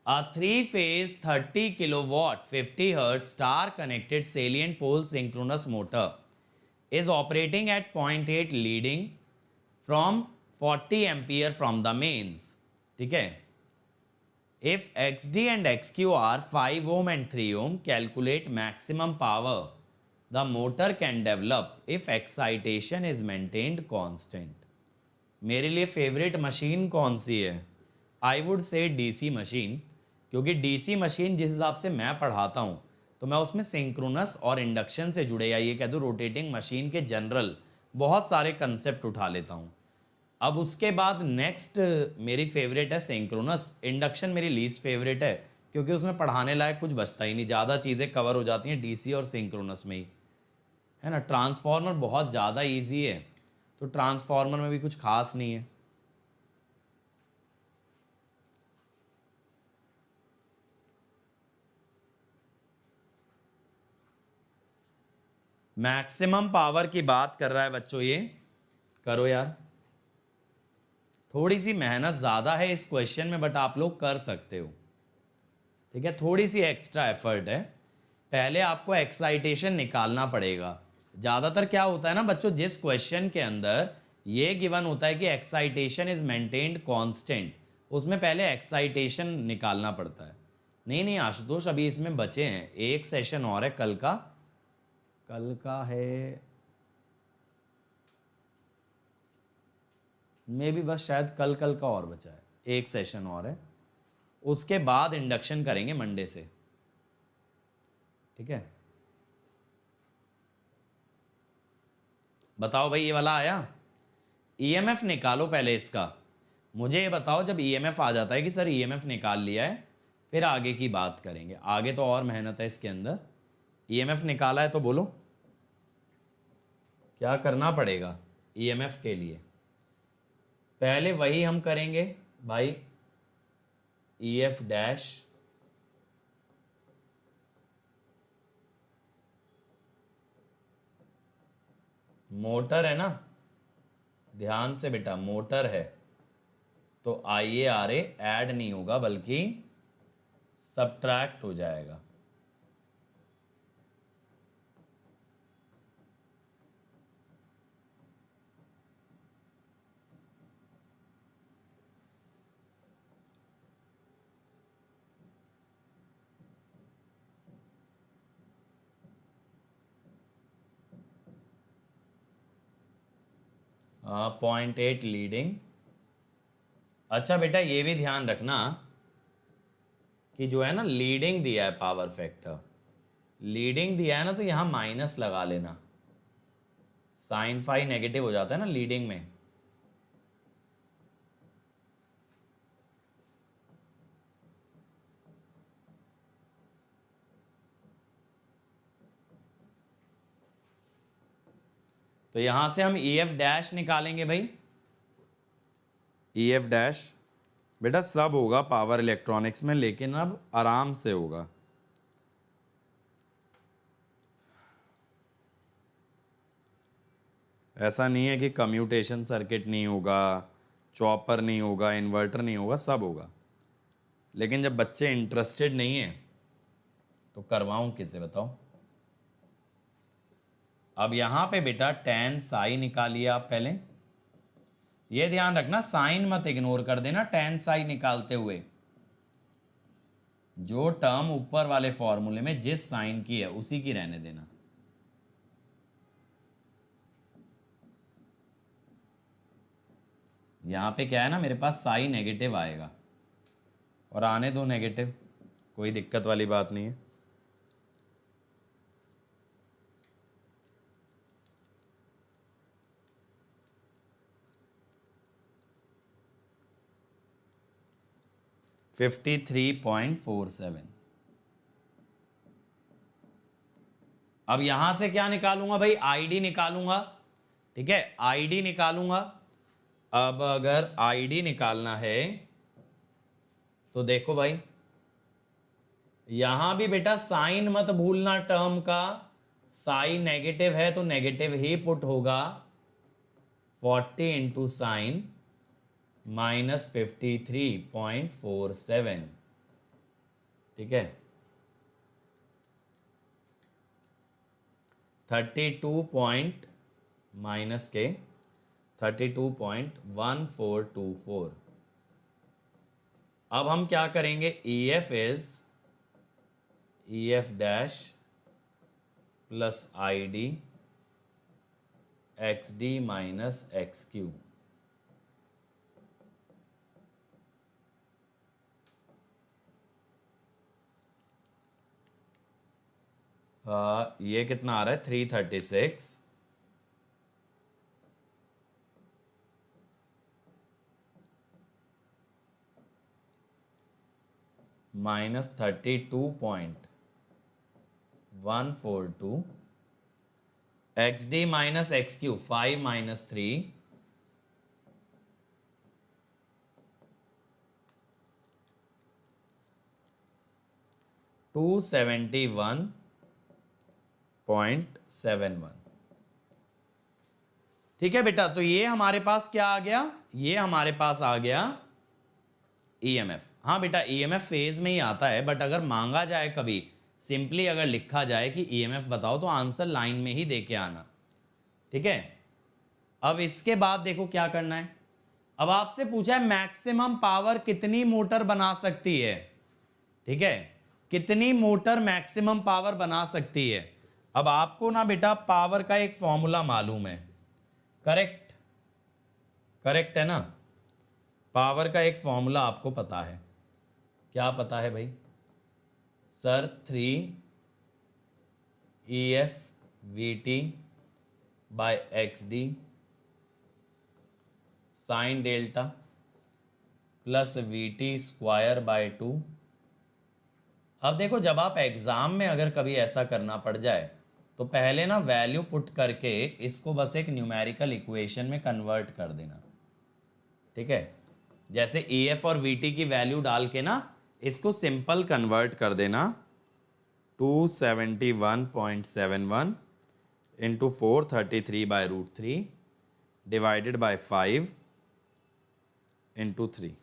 A three-phase 30 kilowatt 50 hertz star connected salient pole synchronous motor is operating at 0.8 leading from 40 ampere from the mains. ठीक है, if XD and XQ are 5 ohm and 3 ohm, calculate maximum power the motor can develop if excitation is maintained constant. मेरे लिए favourite machine कौन सी है? I would say DC machine, क्योंकि DC machine जिस हिसाब से मैं पढ़ाता हूँ, तो मैं उसमें सिंक्रोनस और इंडक्शन से जुड़े, या ये कह दूँ रोटेटिंग मशीन के जनरल बहुत सारे कंसेप्ट उठा लेता हूँ। अब उसके बाद नेक्स्ट मेरी फेवरेट है सिंक्रोनस, इंडक्शन मेरी लीस्ट फेवरेट है, क्योंकि उसमें पढ़ाने लायक कुछ बचता ही नहीं, ज़्यादा चीज़ें कवर हो जाती हैं डीसी और सिंक्रोनस में ही, है ना। ट्रांसफार्मर बहुत ज़्यादा ईजी है, तो ट्रांसफार्मर में भी कुछ खास नहीं है। मैक्सिमम पावर की बात कर रहा है बच्चों ये। करो यार, थोड़ी सी मेहनत ज़्यादा है इस क्वेश्चन में, बट आप लोग कर सकते हो। ठीक है, थोड़ी सी एक्स्ट्रा एफर्ट है। पहले आपको एक्साइटेशन निकालना पड़ेगा। ज़्यादातर क्या होता है ना बच्चों, जिस क्वेश्चन के अंदर ये गिवन होता है कि एक्साइटेशन इज मेंटेन्ड कांस्टेंट, उसमें पहले एक्साइटेशन निकालना पड़ता है। नहीं नहीं आशुतोष, अभी इसमें बचे हैं, एक सेशन और है कल का। कल का है मे भी बस शायद कल का और बचा है, एक सेशन और है, उसके बाद इंडक्शन करेंगे मंडे से। ठीक है, बताओ भाई ये वाला आया। ईएमएफ निकालो पहले इसका। मुझे ये बताओ, जब ईएमएफ आ जाता है कि सर ईएमएफ निकाल लिया है, फिर आगे की बात करेंगे। आगे तो और मेहनत है इसके अंदर। ईएमएफ निकाला है तो बोलो क्या करना पड़ेगा ईएमएफ के लिए। पहले वही हम करेंगे भाई, ईएफ डैश मोटर है ना, ध्यान से बेटा, मोटर है तो आई ए आर ए ऐड नहीं होगा बल्कि सब्ट्रैक्ट हो जाएगा। 0.8 लीडिंग। अच्छा बेटा ये भी ध्यान रखना कि जो है ना लीडिंग दिया है पावर फैक्टर, लीडिंग दिया है ना, तो यहां माइनस लगा लेना। साइन फाई नेगेटिव हो जाता है ना लीडिंग में। तो यहां से हम ई एफ डैश निकालेंगे भाई। ई एफ डैश बेटा सब होगा पावर इलेक्ट्रॉनिक्स में, लेकिन अब आराम से होगा। ऐसा नहीं है कि कम्यूटेशन सर्किट नहीं होगा, चॉपर नहीं होगा, इन्वर्टर नहीं होगा, सब होगा। लेकिन जब बच्चे इंटरेस्टेड नहीं है तो करवाऊं किसे बताओ। अब यहां पे बेटा टेन साई निकालिए आप पहले। ये ध्यान रखना, साइन मत इग्नोर कर देना टेन साई निकालते हुए। जो टर्म ऊपर वाले फॉर्मूले में जिस साइन की है उसी की रहने देना। यहां पे क्या है ना, मेरे पास साई नेगेटिव आएगा, और आने दो नेगेटिव, कोई दिक्कत वाली बात नहीं है। $53.47। अब यहां से क्या निकालूंगा भाई, आईडी निकालूंगा। ठीक है, आईडी निकालूंगा। अब अगर आईडी निकालना है तो देखो भाई, यहां भी बेटा साइन मत भूलना टर्म का। साइन नेगेटिव है तो नेगेटिव ही पुट होगा। 40 इंटू साइन माइनस 53.47। ठीक है, 32 पॉइंट माइनस के 32.1424। अब हम क्या करेंगे, E F is E F dash plus I D X D minus x Q. ये कितना आ रहा है, 336 minus 32.142 x D minus x Q 5 minus 3 271 0.71। ठीक है बेटा, तो ये हमारे पास क्या आ गया, ये हमारे पास आ गया ईएमएफ। हाँ बेटा, ईएमएफ फेज में ही आता है, बट अगर मांगा जाए कभी, सिंपली अगर लिखा जाए कि ईएमएफ बताओ, तो आंसर लाइन में ही दे के आना। ठीक है, अब इसके बाद देखो क्या करना है। अब आपसे पूछा है मैक्सिमम पावर कितनी मोटर बना सकती है। ठीक है, कितनी मोटर मैक्सिमम पावर बना सकती है। अब आपको ना बेटा पावर का एक फॉर्मूला मालूम है, करेक्ट, करेक्ट है ना। पावर का एक फॉर्मूला आपको पता है, क्या पता है भाई sir? 3 EF/VT/XD sign delta plus VT²/2। अब देखो, जब आप एग्जाम में अगर कभी ऐसा करना पड़ जाए, तो पहले ना वैल्यू पुट करके इसको बस एक न्यूमेरिकल इक्वेशन में कन्वर्ट कर देना। ठीक है, जैसे EF और VT की वैल्यू डाल के ना इसको सिंपल कन्वर्ट कर देना। 271.71 इंटू 433/√3 डिवाइडेड बाय 5 इंटू 3,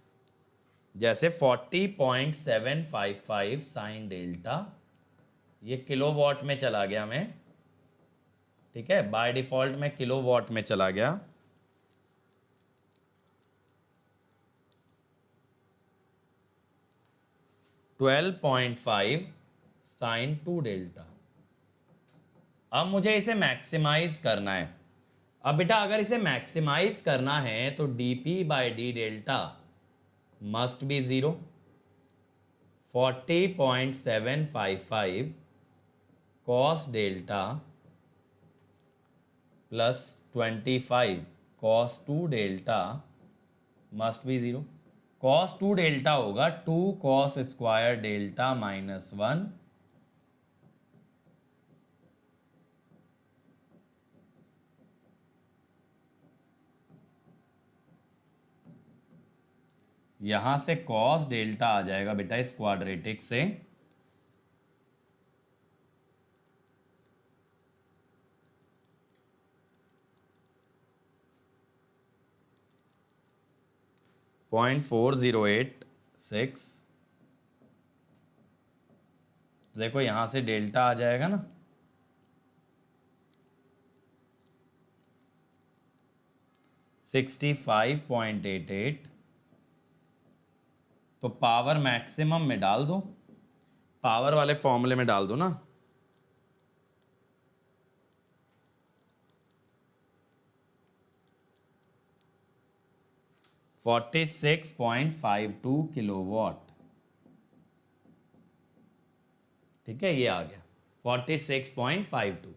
जैसे 40.755 साइन डेल्टा, ये किलोवाट में चला गया मैं। ठीक है, बाय डिफॉल्ट में किलोवाट में चला गया। $12.5 साइन 2 डेल्टा। अब मुझे इसे मैक्सिमाइज करना है। अब बेटा अगर इसे मैक्सिमाइज करना है तो dp/d delta must be 0। 40.755 cos delta plus 25 cos 2 delta must be 0। Cos 2 delta होगा 2 कॉस स्क्वायर डेल्टा -1 यहां से कॉस डेल्टा आ जाएगा बेटा इस क्वाड्रेटिक से, .4086। देखो यहां से डेल्टा आ जाएगा ना, $65.88। तो पावर मैक्सिमम में डाल दो, पावर वाले फॉर्मूले में डाल दो ना। (46.52 किलोवाट। ठीक है, ये आ गया 46.52।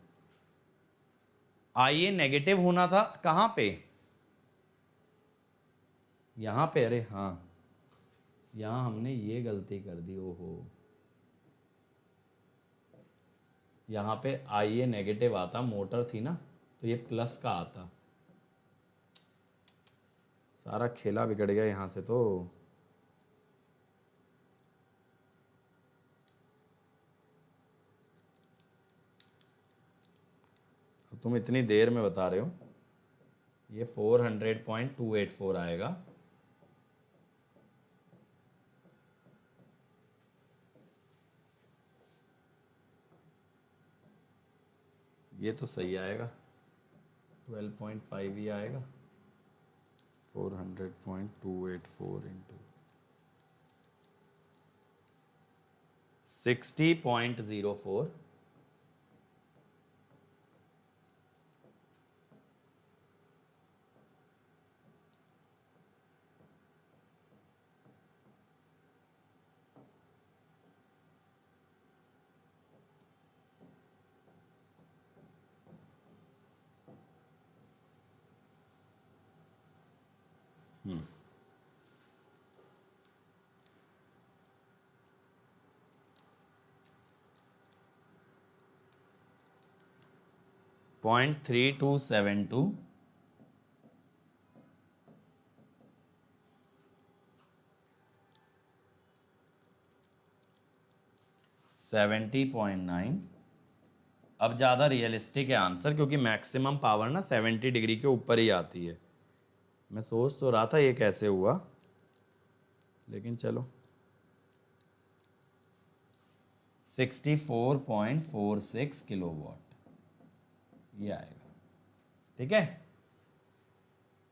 आइए, नेगेटिव होना था कहां पे, यहां पे। अरे हाँ, यहां हमने ये गलती कर दी। ओहो, यहां पे आइए नेगेटिव आता, मोटर थी ना, तो ये प्लस का आता। सारा खेला बिगड़ गया यहां से तो। तुम इतनी देर में बता रहे हो, ये 400.284 आएगा। ये तो सही आएगा, 12.5 ही आएगा। 400.284 इंटू 60.04। हम्म, 0.3272 70.9 अब ज़्यादा रियलिस्टिक है आंसर, क्योंकि मैक्सिमम पावर ना 70 डिग्री के ऊपर ही आती है। मैं सोच तो रहा था ये कैसे हुआ, लेकिन चलो 64.46 किलोवाट ये आएगा। ठीक है,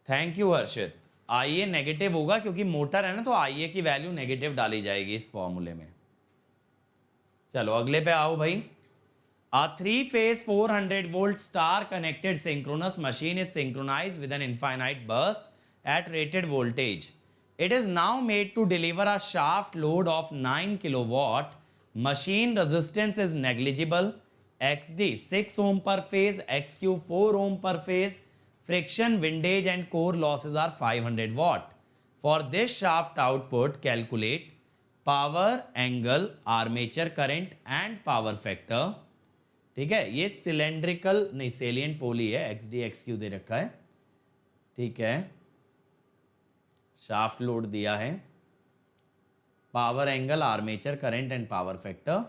थैंक यू हर्षित। आईए नेगेटिव होगा क्योंकि मोटर है ना, तो आईए की वैल्यू नेगेटिव डाली जाएगी इस फॉर्मूले में। चलो अगले पे आओ भाई। A three-phase 400 volt star connected synchronous machine is synchronized with an infinite bus at rated voltage. It is now made to deliver a shaft load of 9 kilowatt. Machine resistance is negligible. XD 6 ohm per phase, XQ 4 ohm per phase. Friction, windage and core losses are 500 watt. For this shaft output, calculate power, angle, armature current and power factor. ठीक है, ये cylindrical नहीं salient पोली है, x D x Q दे रखा है। ठीक है, shaft load दिया है, power angle, armature current and power factor,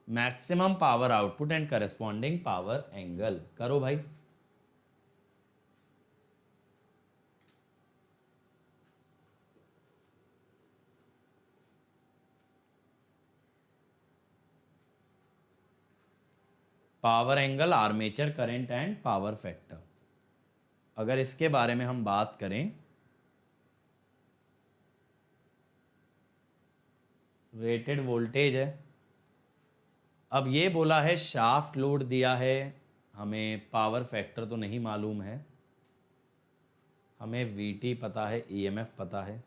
maximum power output and corresponding power angle. करो भाई। Power angle, armature current and power factor. अगर इसके बारे में हम बात करें, रेटेड वोल्टेज है। अब ये बोला है शाफ्ट लोड दिया है, हमें पावर फैक्टर तो नहीं मालूम है, हमें वीटी पता है, ईएमएफ पता है।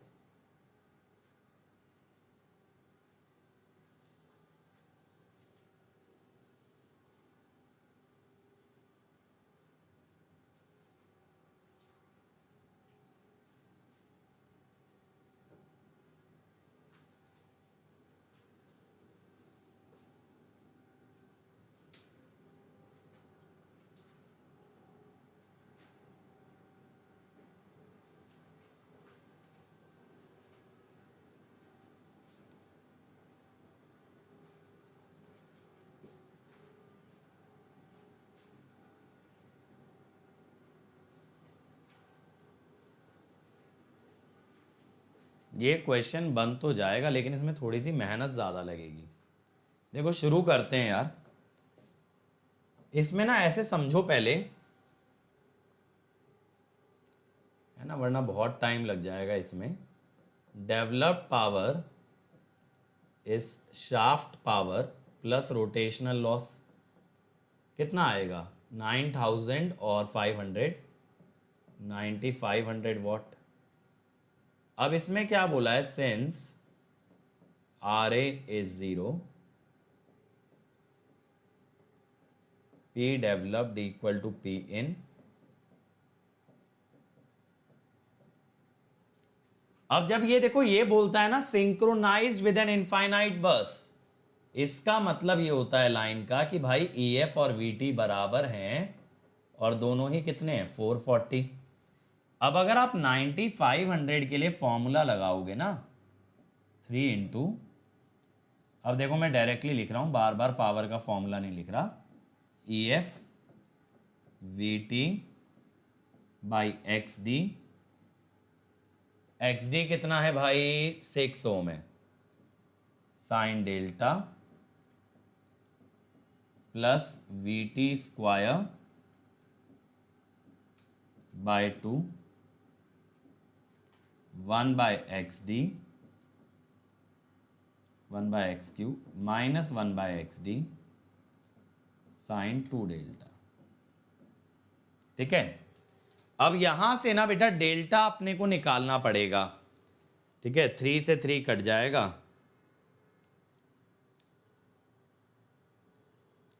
ये क्वेश्चन बन तो जाएगा, लेकिन इसमें थोड़ी सी मेहनत ज़्यादा लगेगी। देखो शुरू करते हैं यार। इसमें ना ऐसे समझो पहले, है ना, वरना बहुत टाइम लग जाएगा इसमें। डेवलप्ड पावर इस shaft power plus rotational loss कितना आएगा? 9000 और 500, 9500 वॉट। अब इसमें क्या बोला है? Since R A is 0, P developed equal to P in. अब जब ये देखो ये बोलता है ना सिंक्रोनाइज्ड विद एन इनफाइनाइट बस, इसका मतलब ये होता है लाइन का कि भाई ई एफ और वी टी बराबर हैं और दोनों ही कितने हैं? 440। अब अगर आप 9500 के लिए फॉर्मूला लगाओगे ना, 3 इंटू, अब देखो मैं डायरेक्टली लिख रहा हूं, बार बार पावर का फॉर्मूला नहीं लिख रहा। E F V T by X D. X D कितना है भाई? 6 ओम है। Sine delta plus V T square by 2, 1 by X D, 1 by X Q minus 1 by X D sine 2 delta. ठीक है, अब यहां से ना बेटा डेल्टा अपने को निकालना पड़ेगा। ठीक है, 3 से 3 कट जाएगा,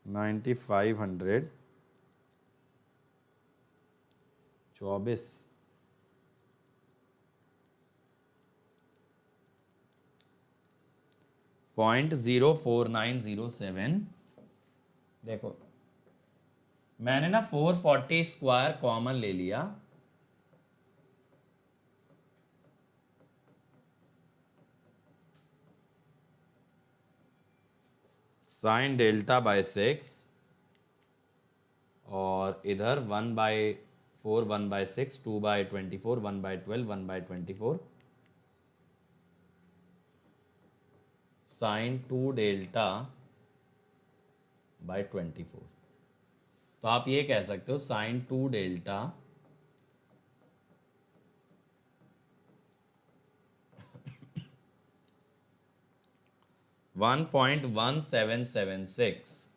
9500 24 0.04907। देखो मैंने ना 440 स्क्वायर कॉमन ले लिया, साइन डेल्टा बाय 6 और इधर 1/4, 1/6, 2/24, 1/12, 1/24 साइन 2 डेल्टा बाय 24। तो आप ये कह सकते हो साइन 2 डेल्टा 1.1776।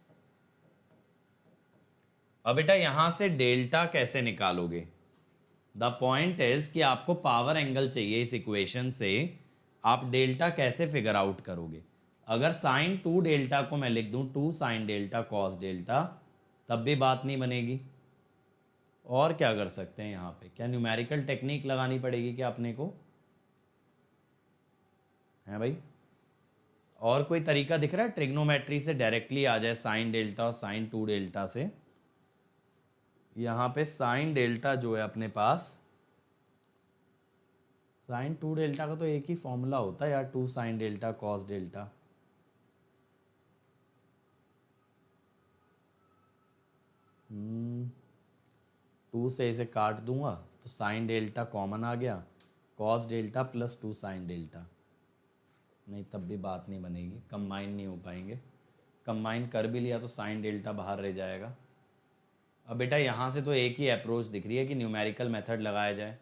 अब बेटा यहां से डेल्टा कैसे निकालोगे? द पॉइंट इज कि आपको पावर एंगल चाहिए इस इक्वेशन से। आप डेल्टा कैसे फिगर आउट करोगे? अगर साइन 2 डेल्टा को मैं लिख दूं 2 साइन डेल्टा कॉस डेल्टा, तब भी बात नहीं बनेगी। और क्या कर सकते हैं यहाँ पे? क्या न्यूमेरिकल टेक्निक लगानी पड़ेगी क्या अपने को? है भाई? और कोई तरीका दिख रहा है ट्रिग्नोमेट्री से डायरेक्टली आ जाए साइन डेल्टा और साइन 2 डेल्टा से? यहाँ पे साइन डेल्टा जो है अपने पास, साइन 2 डेल्टा का तो एक ही फॉर्मूला होता है यार, 2 sine delta cos delta. Two से इसे काट दूंगा तो साइन डेल्टा कॉमन आ गया, cos delta plus 2 sine delta. नहीं, तब भी बात नहीं बनेगी, कंबाइन नहीं हो पाएंगे। कंबाइन कर भी लिया तो साइन डेल्टा बाहर रह जाएगा। अब बेटा यहाँ से तो एक ही अप्रोच दिख रही है कि न्यूमेरिकल मेथड लगाया जाए,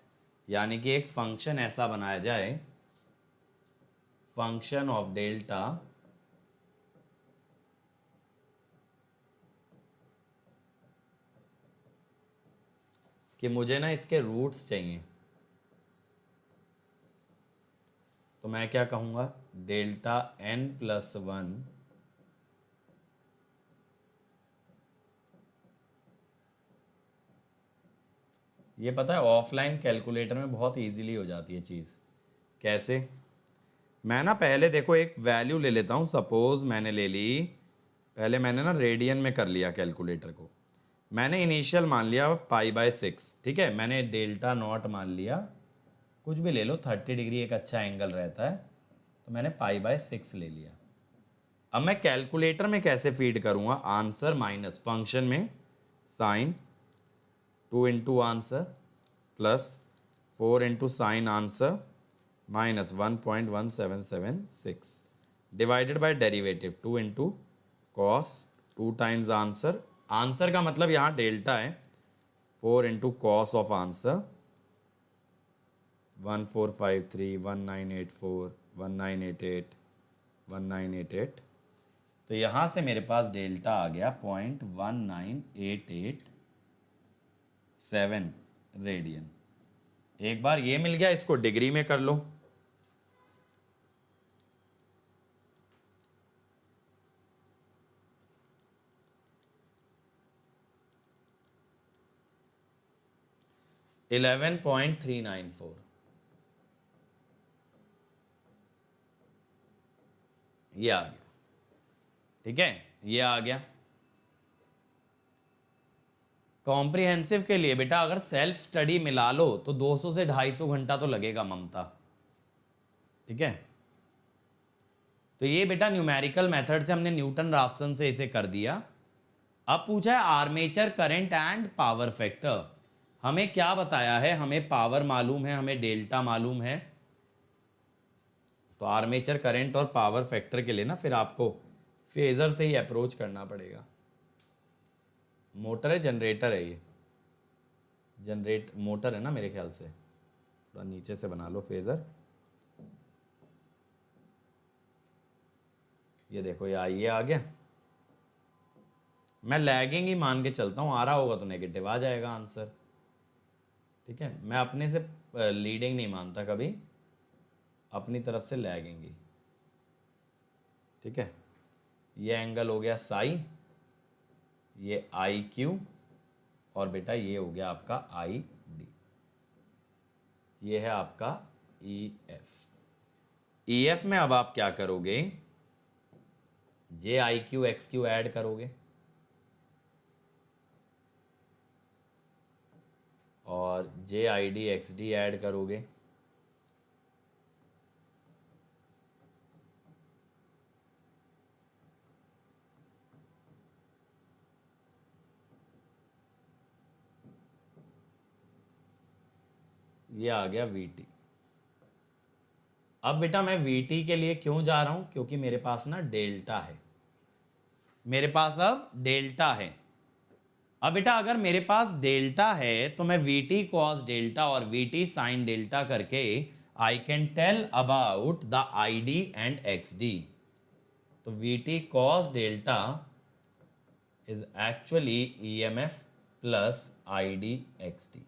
यानी कि एक फंक्शन ऐसा बनाया जाए, फंक्शन ऑफ डेल्टा कि मुझे ना इसके रूट्स चाहिए। तो मैं क्या कहूँगा? डेल्टा n+1 ये पता है ऑफलाइन कैलकुलेटर में बहुत इजीली हो जाती है चीज़। कैसे? मैं ना पहले देखो एक वैल्यू ले लेता हूँ। सपोज मैंने ले ली, पहले मैंने ना रेडियन में कर लिया कैलकुलेटर को। मैंने इनिशियल मान लिया π/6, ठीक है। मैंने डेल्टा नॉट मान लिया, कुछ भी ले लो, 30 डिग्री एक अच्छा एंगल रहता है, तो मैंने π/6 ले लिया। अब मैं कैलकुलेटर में कैसे फीड करूँगा? आंसर माइनस फंक्शन में sine 2 into answer plus 4 into sine answer minus 1.1776 divided by derivative 2 into cos 2 times answer. Answer का मतलब यहाँ डेल्टा है, 4 इंटू कॉस ऑफ आंसर 1453, 1984, 1988, 1988। तो यहाँ से मेरे पास डेल्टा आ गया 0.19887 रेडियन। एक बार ये मिल गया, इसको डिग्री में कर लो। $11.394 ये आ गया, ठीक है, ये आ गया। कॉम्प्रिहेंसिव के लिए बेटा अगर सेल्फ स्टडी मिला लो तो 200 से 250 घंटा तो लगेगा ममता, ठीक है। तो ये बेटा न्यूमेरिकल मेथड से हमने न्यूटन राफसन से इसे कर दिया। अब पूछा है armature current and power factor. हमें क्या बताया है? हमें पावर मालूम है, हमें डेल्टा मालूम है। तो आर्मेचर करंट और पावर फैक्टर के लिए ना फिर आपको फेजर से ही अप्रोच करना पड़ेगा। मोटर है जनरेटर है? ये जनरेट मोटर है ना मेरे ख्याल से। थोड़ा नीचे से बना लो फेजर। ये देखो, ये आ गया। मैं लैगिंग ही मान के चलता हूँ, आ रहा होगा तो नेगेटिव आ जाएगा आंसर, ठीक है। मैं अपने से लीडिंग नहीं मानता कभी, अपनी तरफ से लैगिंग ही, ठीक है। ये एंगल हो गया साई, ये आई क्यू, और बेटा ये हो गया आपका आई डी। ये है आपका ई एफ। ई एफ में अब आप क्या करोगे? J I Q X Q add करोगे और J I D X D add करोगे। ये आ गया VT। अब बेटा मैं VT के लिए क्यों जा रहा हूं, क्योंकि मेरे पास ना डेल्टा है, मेरे पास अब डेल्टा है। अब बेटा अगर मेरे पास डेल्टा है तो मैं VT cos डेल्टा और VT sin डेल्टा करके I can tell about the ID and XD। तो VT cos delta is actually EMF plus ID XD।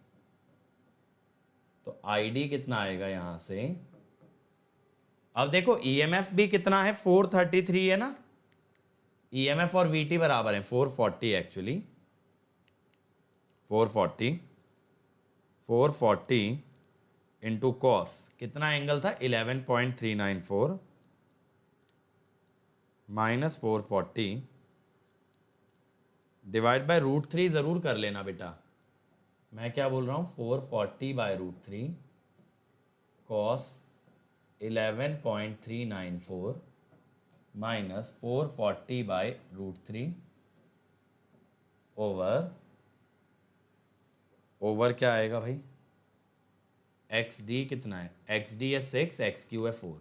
तो ID कितना आएगा यहां से, अब देखो EMF भी कितना है 433 है ना, EMF और VT बराबर है 440 एक्चुअली, 440 इंटू कॉस कितना एंगल था 11.394 माइनस 440 डिवाइड बाय √3 जरूर कर लेना बेटा। मैं क्या बोल रहा हूं 440 by √3 cos 11.394 minus 440 by √3 over क्या आएगा भाई, XD कितना है, XD है 6, XQ है 4।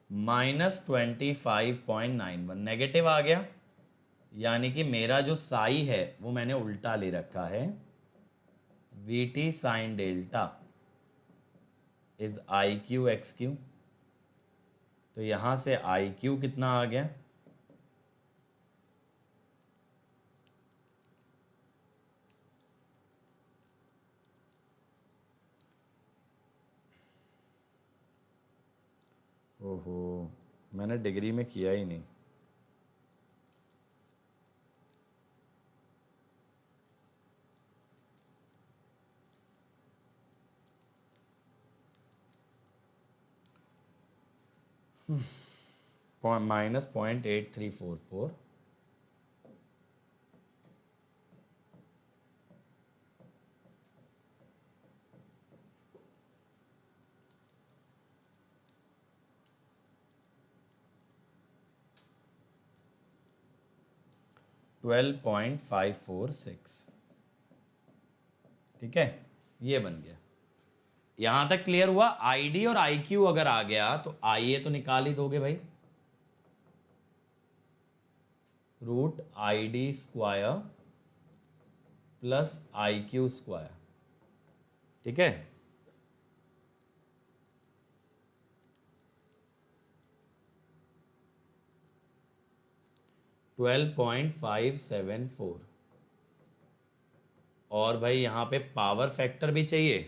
-25.91 नेगेटिव आ गया, यानी कि मेरा जो साई है वो मैंने उल्टा ले रखा है। VT sin delta is IQ XQ। तो यहां से IQ कितना आ गया, ओहो मैंने डिग्री में किया ही नहीं। -0.8344 12.546। ठीक है, ये बन गया। यहां तक क्लियर हुआ। ID और IQ अगर आ गया तो IA तो निकाल ही दोगे भाई, √ID² प्लस IQ²। ठीक है, $12.574। और भाई यहाँ पे पावर फैक्टर भी चाहिए।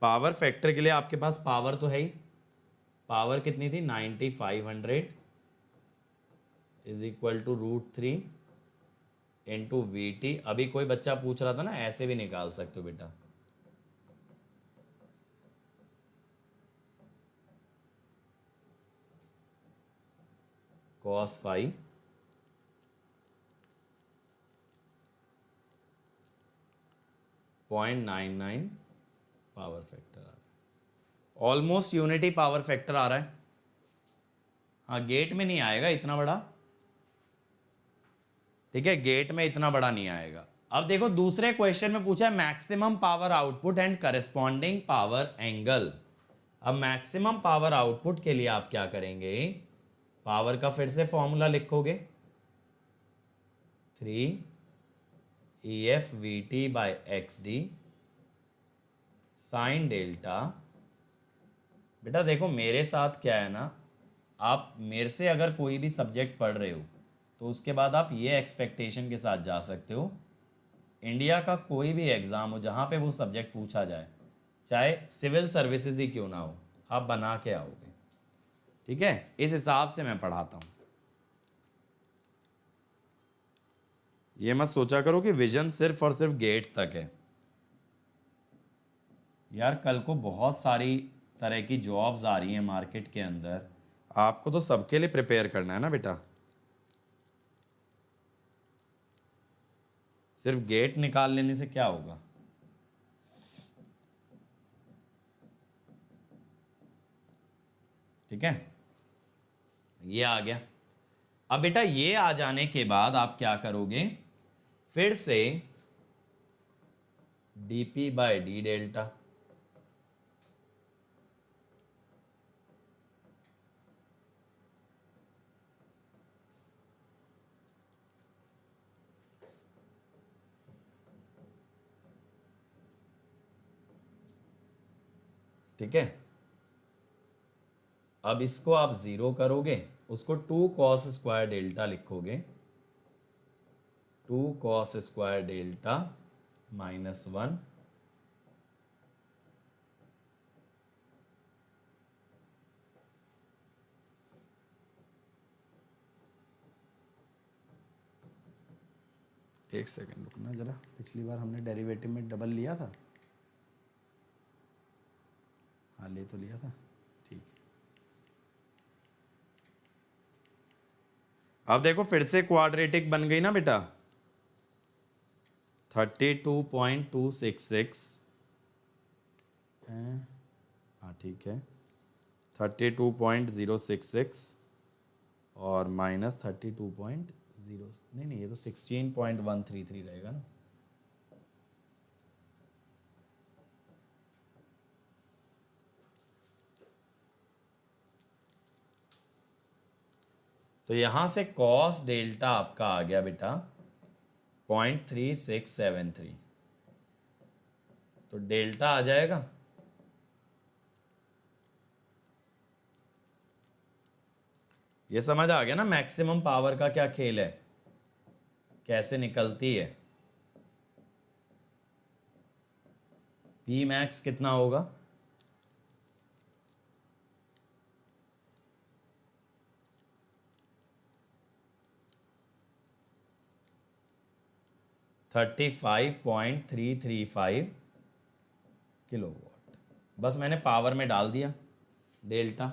पावर फैक्टर के लिए आपके पास पावर तो है ही, पावर कितनी थी 9500 is equal to √3 into VT। अभी कोई बच्चा पूछ रहा था ना, ऐसे भी निकाल सकते हो बेटा, cos phi 0.99 पावर फैक्टर आ रहा है, ऑलमोस्ट यूनिटी पावर फैक्टर आ रहा है। हाँ गेट में नहीं आएगा इतना बड़ा, ठीक है, गेट में इतना बड़ा नहीं आएगा। अब देखो दूसरे क्वेश्चन में पूछा है maximum power output and corresponding power angle. अब मैक्सिमम पावर आउटपुट के लिए आप क्या करेंगे, पावर का फिर से फॉर्मूला लिखोगे 3EFVT/XD साइन डेल्टा। बेटा देखो मेरे साथ क्या है ना, आप मेरे से अगर कोई भी सब्जेक्ट पढ़ रहे हो तो उसके बाद आप ये एक्सपेक्टेशन के साथ जा सकते हो, इंडिया का कोई भी एग्ज़ाम हो जहाँ पे वो सब्जेक्ट पूछा जाए, चाहे सिविल सर्विसेज ही क्यों ना हो, आप बना के आओगे। ठीक है, इस हिसाब से मैं पढ़ाता हूँ। ये मत सोचा करो कि विजन सिर्फ और सिर्फ गेट तक है। यार कल को बहुत सारी तरह की जॉब्स आ रही हैं मार्केट के अंदर, आपको तो सबके लिए प्रिपेयर करना है ना बेटा। सिर्फ गेट निकाल लेने से क्या होगा। ठीक है, ये आ गया। अब बेटा ये आ जाने के बाद आप क्या करोगे, फिर से dp बाय डी डेल्टा, ठीक है। अब इसको आप जीरो करोगे, उसको 2 कॉस स्क्वायर डेल्टा लिखोगे, 2 कॉस स्क्वायर डेल्टा -1, एक सेकेंड रुकना जरा, पिछली बार हमने डेरिवेटिव में डबल लिया था, हाँ ले तो लिया था, ठीक है। अब देखो फिर से क्वाड्रेटिक बन गई ना बेटा, 32.266, हाँ ठीक है, 32.066 और -32.0, नहीं ये तो 16.133 रहेगा ना। तो यहां से कॉस डेल्टा आपका आ गया बेटा 0.3673, तो डेल्टा आ जाएगा ये, समझ आ गया ना मैक्सिमम पावर का क्या खेल है, कैसे निकलती है। पी मैक्स कितना होगा, $35.335 किलोवाट। बस मैंने पावर में डाल दिया डेल्टा।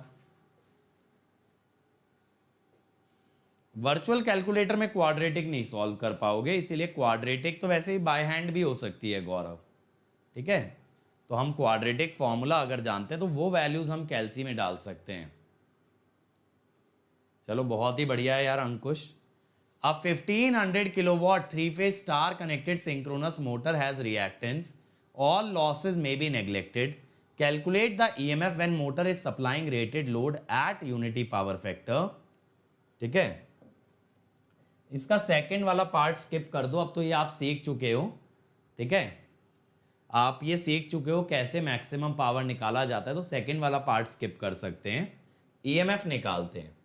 वर्चुअल कैलकुलेटर में क्वाड्रेटिक नहीं सॉल्व कर पाओगे, इसीलिए क्वाड्रेटिक तो वैसे ही बाय हैंड भी हो सकती है गौरव, ठीक है। तो हम क्वाड्रेटिक फॉर्मूला अगर जानते हैं तो वो वैल्यूज हम कैलसी में डाल सकते हैं। चलो बहुत ही बढ़िया है यार अंकुश। A 1500 kilowatt three-phase star-connected synchronous motor has reactance. All losses may be neglected. Calculate the EMF when motor is supplying rated load at unity power factor. ठीक है, इसका सेकंड वाला पार्ट स्किप कर दो, अब तो ये आप सीख चुके हो, ठीक है। आप ये सीख चुके हो कैसे मैक्सिमम पावर निकाला जाता है, तो सेकंड वाला पार्ट स्किप कर सकते हैं। ईएमएफ निकालते हैं।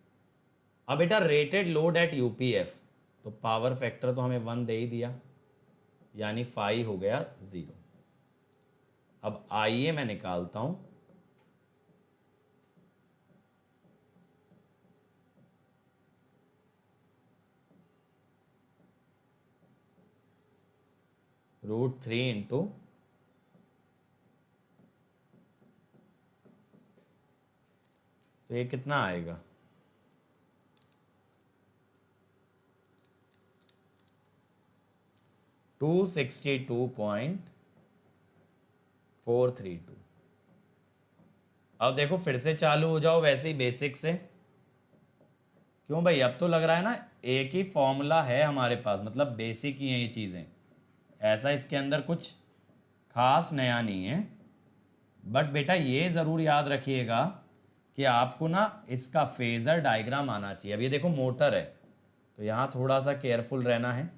अब बेटा रेटेड लोड एट यूपीएफ, तो पावर फैक्टर तो हमें 1 दे ही दिया, यानी 5 हो गया 0। अब आइए मैं निकालता हूं √3 इंटू तो ये कितना आएगा, $262.432। अब देखो फिर से चालू हो जाओ वैसे ही बेसिक से। क्यों भाई, अब तो लग रहा है ना एक ही फॉर्मूला है हमारे पास, मतलब बेसिक ही है ये चीज़ें, ऐसा इसके अंदर कुछ खास नया नहीं है। बट बेटा ये ज़रूर याद रखिएगा कि आपको ना इसका फेज़र डायग्राम आना चाहिए। अब ये देखो मोटर है, तो यहाँ थोड़ा सा केयरफुल रहना है।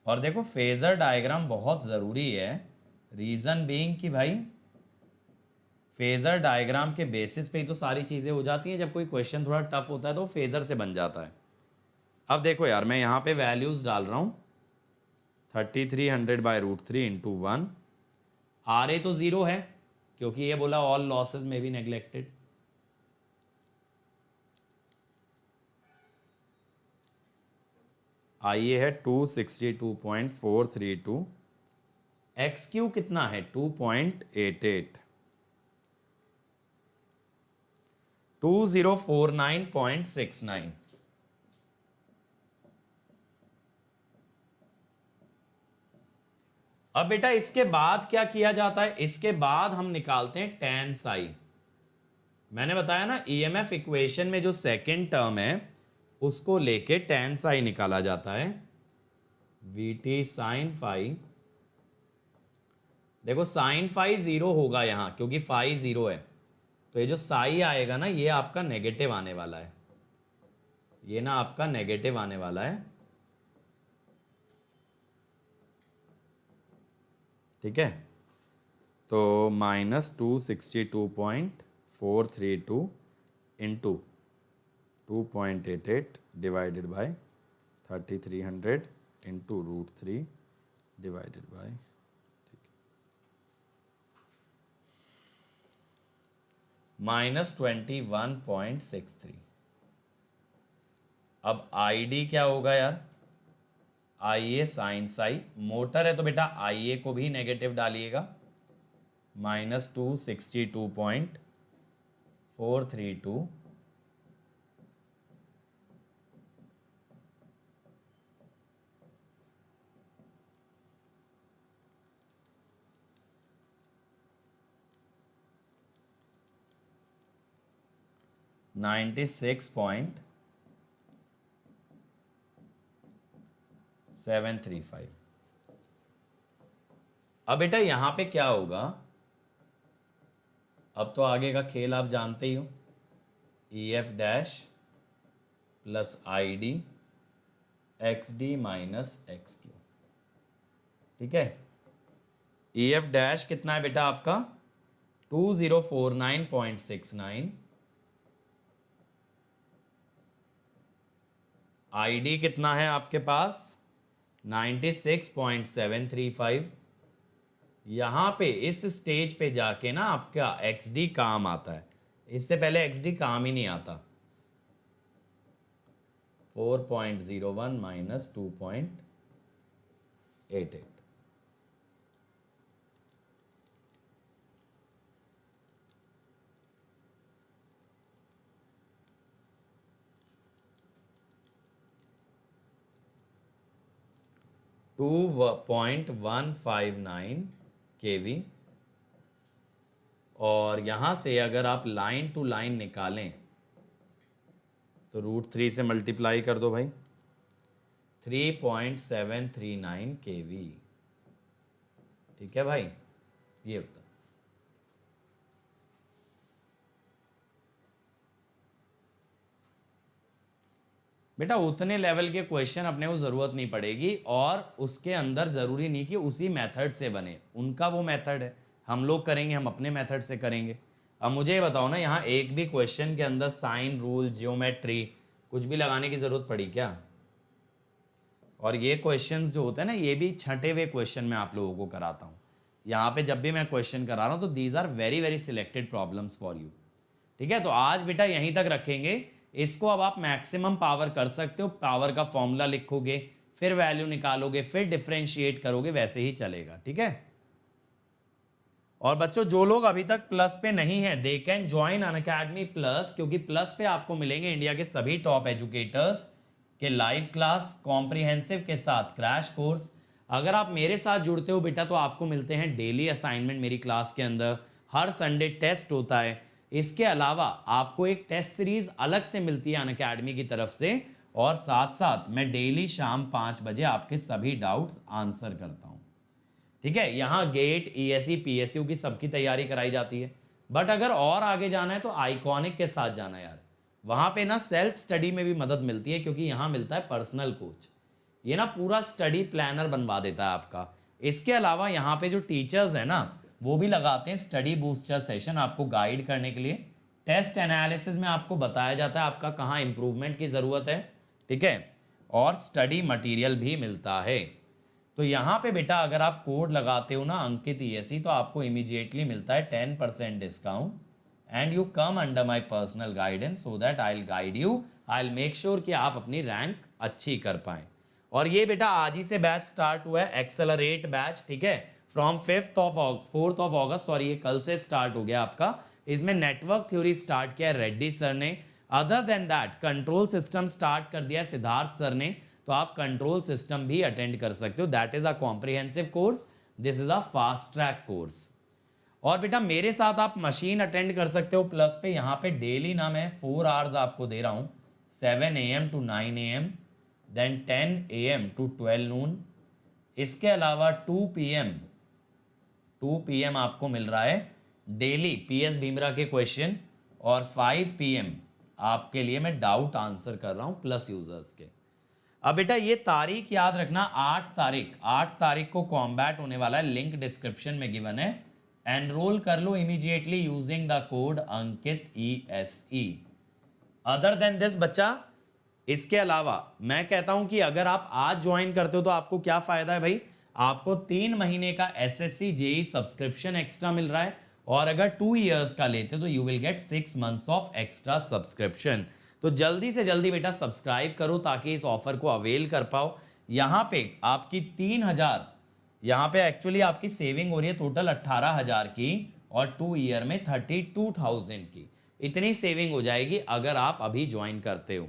और देखो फेज़र डायग्राम बहुत ज़रूरी है, रीज़न बीइंग कि भाई फेज़र डायग्राम के बेसिस पे ही तो सारी चीज़ें हो जाती हैं। जब कोई क्वेश्चन थोड़ा टफ होता है तो फेज़र से बन जाता है। अब देखो यार मैं यहाँ पे वैल्यूज़ डाल रहा हूँ, 3300/√3 इंटू 1। RA तो 0 है क्योंकि ये बोला ऑल लॉसेज में भी नेग्लेक्टेड। आइए है 262.432। XQ कितना है 2.88, 2049.69। अब बेटा इसके बाद क्या किया जाता है, इसके बाद हम निकालते हैं tan साई। मैंने बताया ना ईएमएफ इक्वेशन में जो सेकंड टर्म है उसको लेके tan साई निकाला जाता है, VT sin फाई। देखो साइन फाई जीरो होगा यहां क्योंकि फाई जीरो है, तो ये जो साई आएगा ना ये आपका नेगेटिव आने वाला है, ये ना आपका नेगेटिव आने वाला है, ठीक है। तो -262.432 into 2.88 divided by 3300 into √3 divided by, -21.63। अब ID क्या होगा यार, IA साइन साई, मोटर है तो बेटा IA को भी नेगेटिव डालिएगा, -262.432 96.735। अब बेटा यहां पे क्या होगा, अब तो आगे का खेल आप जानते ही हो, EF dash plus ID XD minus XQ, ठीक है। EF डैश कितना है बेटा आपका 2049.69, ID कितना है आपके पास 96.735। यहाँ पे इस स्टेज पे जाके ना आपका XD काम आता है, इससे पहले XD काम ही नहीं आता। 4.01 माइनस 2.88, टू 2.159 kV। और यहां से अगर आप लाइन टू लाइन निकालें तो √3 से मल्टीप्लाई कर दो भाई, 3.739 kV, ठीक है भाई। ये होता बेटा उतने लेवल के क्वेश्चन अपने को जरूरत नहीं पड़ेगी, और उसके अंदर जरूरी नहीं कि उसी मेथड से बने, उनका वो मेथड है, हम लोग करेंगे, हम अपने मेथड से करेंगे। अब मुझे ये बताओ ना, यहाँ एक भी क्वेश्चन के अंदर साइन रूल जियोमेट्री कुछ भी लगाने की जरूरत पड़ी क्या? और ये क्वेश्चंस जो होते हैं ना, ये भी छठे हुए क्वेश्चन में आप लोगों को कराता हूँ। यहाँ पे जब भी मैं क्वेश्चन करा रहा हूँ तो these are very very selected problems for you, ठीक है। तो आज बेटा यहीं तक रखेंगे इसको। अब आप मैक्सिमम पावर कर सकते हो, पावर का फॉर्मूला लिखोगे, फिर वैल्यू निकालोगे, फिर डिफरेंशिएट करोगे, वैसे ही चलेगा, ठीक है। और बच्चों जो लोग अभी तक प्लस पे नहीं है, they can join Unacademy plus, क्योंकि प्लस पे आपको मिलेंगे इंडिया के सभी टॉप एजुकेटर्स के लाइव क्लास कॉम्प्रिहेंसिव के साथ क्रैश कोर्स। अगर आप मेरे साथ जुड़ते हो बेटा तो आपको मिलते हैं डेली असाइनमेंट मेरी क्लास के अंदर, हर संडे टेस्ट होता है। इसके अलावा आपको एक टेस्ट सीरीज अलग से मिलती है अनअकैडमी की तरफ से, और साथ साथ मैं डेली शाम 5 बजे आपके सभी डाउट्स आंसर करता हूं, ठीक है। यहाँ गेट ESE PSU की सबकी तैयारी कराई जाती है। बट अगर और आगे जाना है तो आइकॉनिक के साथ जाना यार, वहां पे ना सेल्फ स्टडी में भी मदद मिलती है, क्योंकि यहाँ मिलता है पर्सनल कोच, ये ना पूरा स्टडी प्लानर बनवा देता है आपका। इसके अलावा यहाँ पे जो टीचर्स है ना वो भी लगाते हैं स्टडी बूस्टर सेशन आपको गाइड करने के लिए। टेस्ट एनालिसिस में आपको बताया जाता है आपका कहाँ इंप्रूवमेंट की ज़रूरत है, ठीक है। और स्टडी मटेरियल भी मिलता है। तो यहाँ पे बेटा अगर आप कोड लगाते हो ना अंकित ESE, तो आपको इमीडिएटली मिलता है 10% discount, and you come under my personal guidance so that I will guide you, I will make sure कि आप अपनी रैंक अच्छी कर पाएं। और ये बेटा आज ही से बैच स्टार्ट हुआ है, एक्सेलरेट बैच, ठीक है, from 4th of August, sorry ये कल से स्टार्ट हो गया आपका। इसमें नेटवर्क थ्योरी स्टार्ट किया है रेड्डी सर ने, other than that control system start कर दिया है सिद्धार्थ सर ने, तो आप कंट्रोल सिस्टम भी अटेंड कर सकते हो। That is a comprehensive course, this is a fast track course. और बेटा मेरे साथ आप मशीन अटेंड कर सकते हो प्लस पे यहाँ पे डेली ना मैं 4 आवर्स आपको दे रहा हूँ, 7 AM to 9 AM, then 10 AM to 12 noon. इसके अलावा 2 PM आपको मिल रहा है डेली PS भीमरा के क्वेश्चन, और 5 PM आपके लिए मैं डाउट आंसर कर रहा हूँ प्लस यूजर्स के। अब बेटा ये तारीख याद रखना, 8 तारीख को कॉम्बैट होने वाला है, लिंक डिस्क्रिप्शन में गिवन है। एनरोल कर लो immediately using the code Ankit ESE। Other than this बच्चा, इसके अलावा मैं कहता हूं कि अगर आप आज ज्वाइन करते हो तो आपको क्या फायदा है भाई, आपको 3 महीने का SSC JEE सब्सक्रिप्शन एक्स्ट्रा मिल रहा है, और अगर 2 इयर्स का लेते हो तो you will get 6 months of extra subscription. तो जल्दी से जल्दी बेटा सब्सक्राइब करो ताकि इस ऑफर को अवेल कर पाओ। यहाँ पे आपकी 3000, यहाँ पे एक्चुअली आपकी सेविंग हो रही है टोटल 18,000 की, और 2 ईयर में 32,000 की, इतनी सेविंग हो जाएगी अगर आप अभी ज्वाइन करते हो।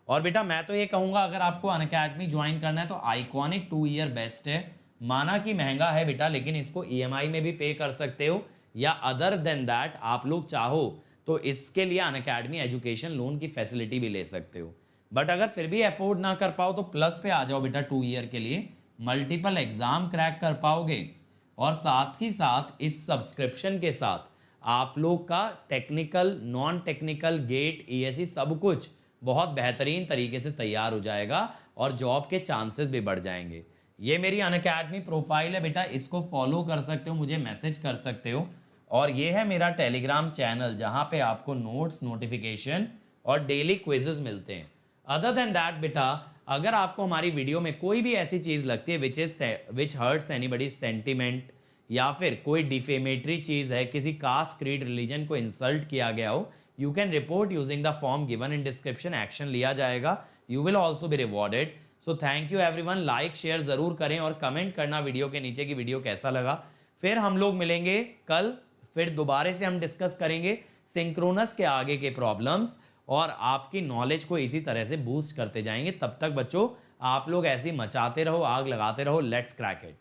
और बेटा मैं तो ये कहूँगा अगर आपको अनअकैडमी ज्वाइन करना है तो आइकॉनिक 2 ईयर बेस्ट है। माना कि महंगा है बेटा, लेकिन इसको EMI में भी पे कर सकते हो, या अदर देन दैट आप लोग चाहो तो इसके लिए अनअकैडमी एजुकेशन लोन की फैसिलिटी भी ले सकते हो। बट अगर फिर भी अफोर्ड ना कर पाओ तो प्लस पे आ जाओ बेटा, 2 ईयर के लिए मल्टीपल एग्जाम क्रैक कर पाओगे, और साथ ही साथ इस सब्सक्रिप्शन के साथ आप लोग का technical, non technical, GATE, ESE सब कुछ बहुत बेहतरीन तरीके से तैयार हो जाएगा, और जॉब के चांसेस भी बढ़ जाएंगे। ये मेरी अनअकैडमी प्रोफाइल है बेटा, इसको फॉलो कर सकते हो, मुझे मैसेज कर सकते हो, और ये है मेरा टेलीग्राम चैनल जहाँ पे आपको नोट्स, नोटिफिकेशन और डेली क्विजेज मिलते हैं। अदर देन दैट बेटा, अगर आपको हमारी वीडियो में कोई भी ऐसी चीज़ लगती है विच हर्ट्स एनीबडी सेंटिमेंट, या फिर कोई डिफेमेटरी चीज़ है, किसी कास्ट, क्रीड, रिलीजन को इंसल्ट किया गया हो, you can report using the form given in description, action लिया जाएगा, you will also be rewarded. So thank you everyone, like share जरूर करें और कमेंट करना वीडियो के नीचे कि वीडियो कैसा लगा। फिर हम लोग मिलेंगे कल, फिर दोबारा से हम डिस्कस करेंगे सिंक्रोनस के आगे के प्रॉब्लम्स, और आपकी नॉलेज को इसी तरह से बूस्ट करते जाएंगे। तब तक बच्चों आप लोग ऐसे ही मचाते रहो, आग लगाते रहो। Let's crack it.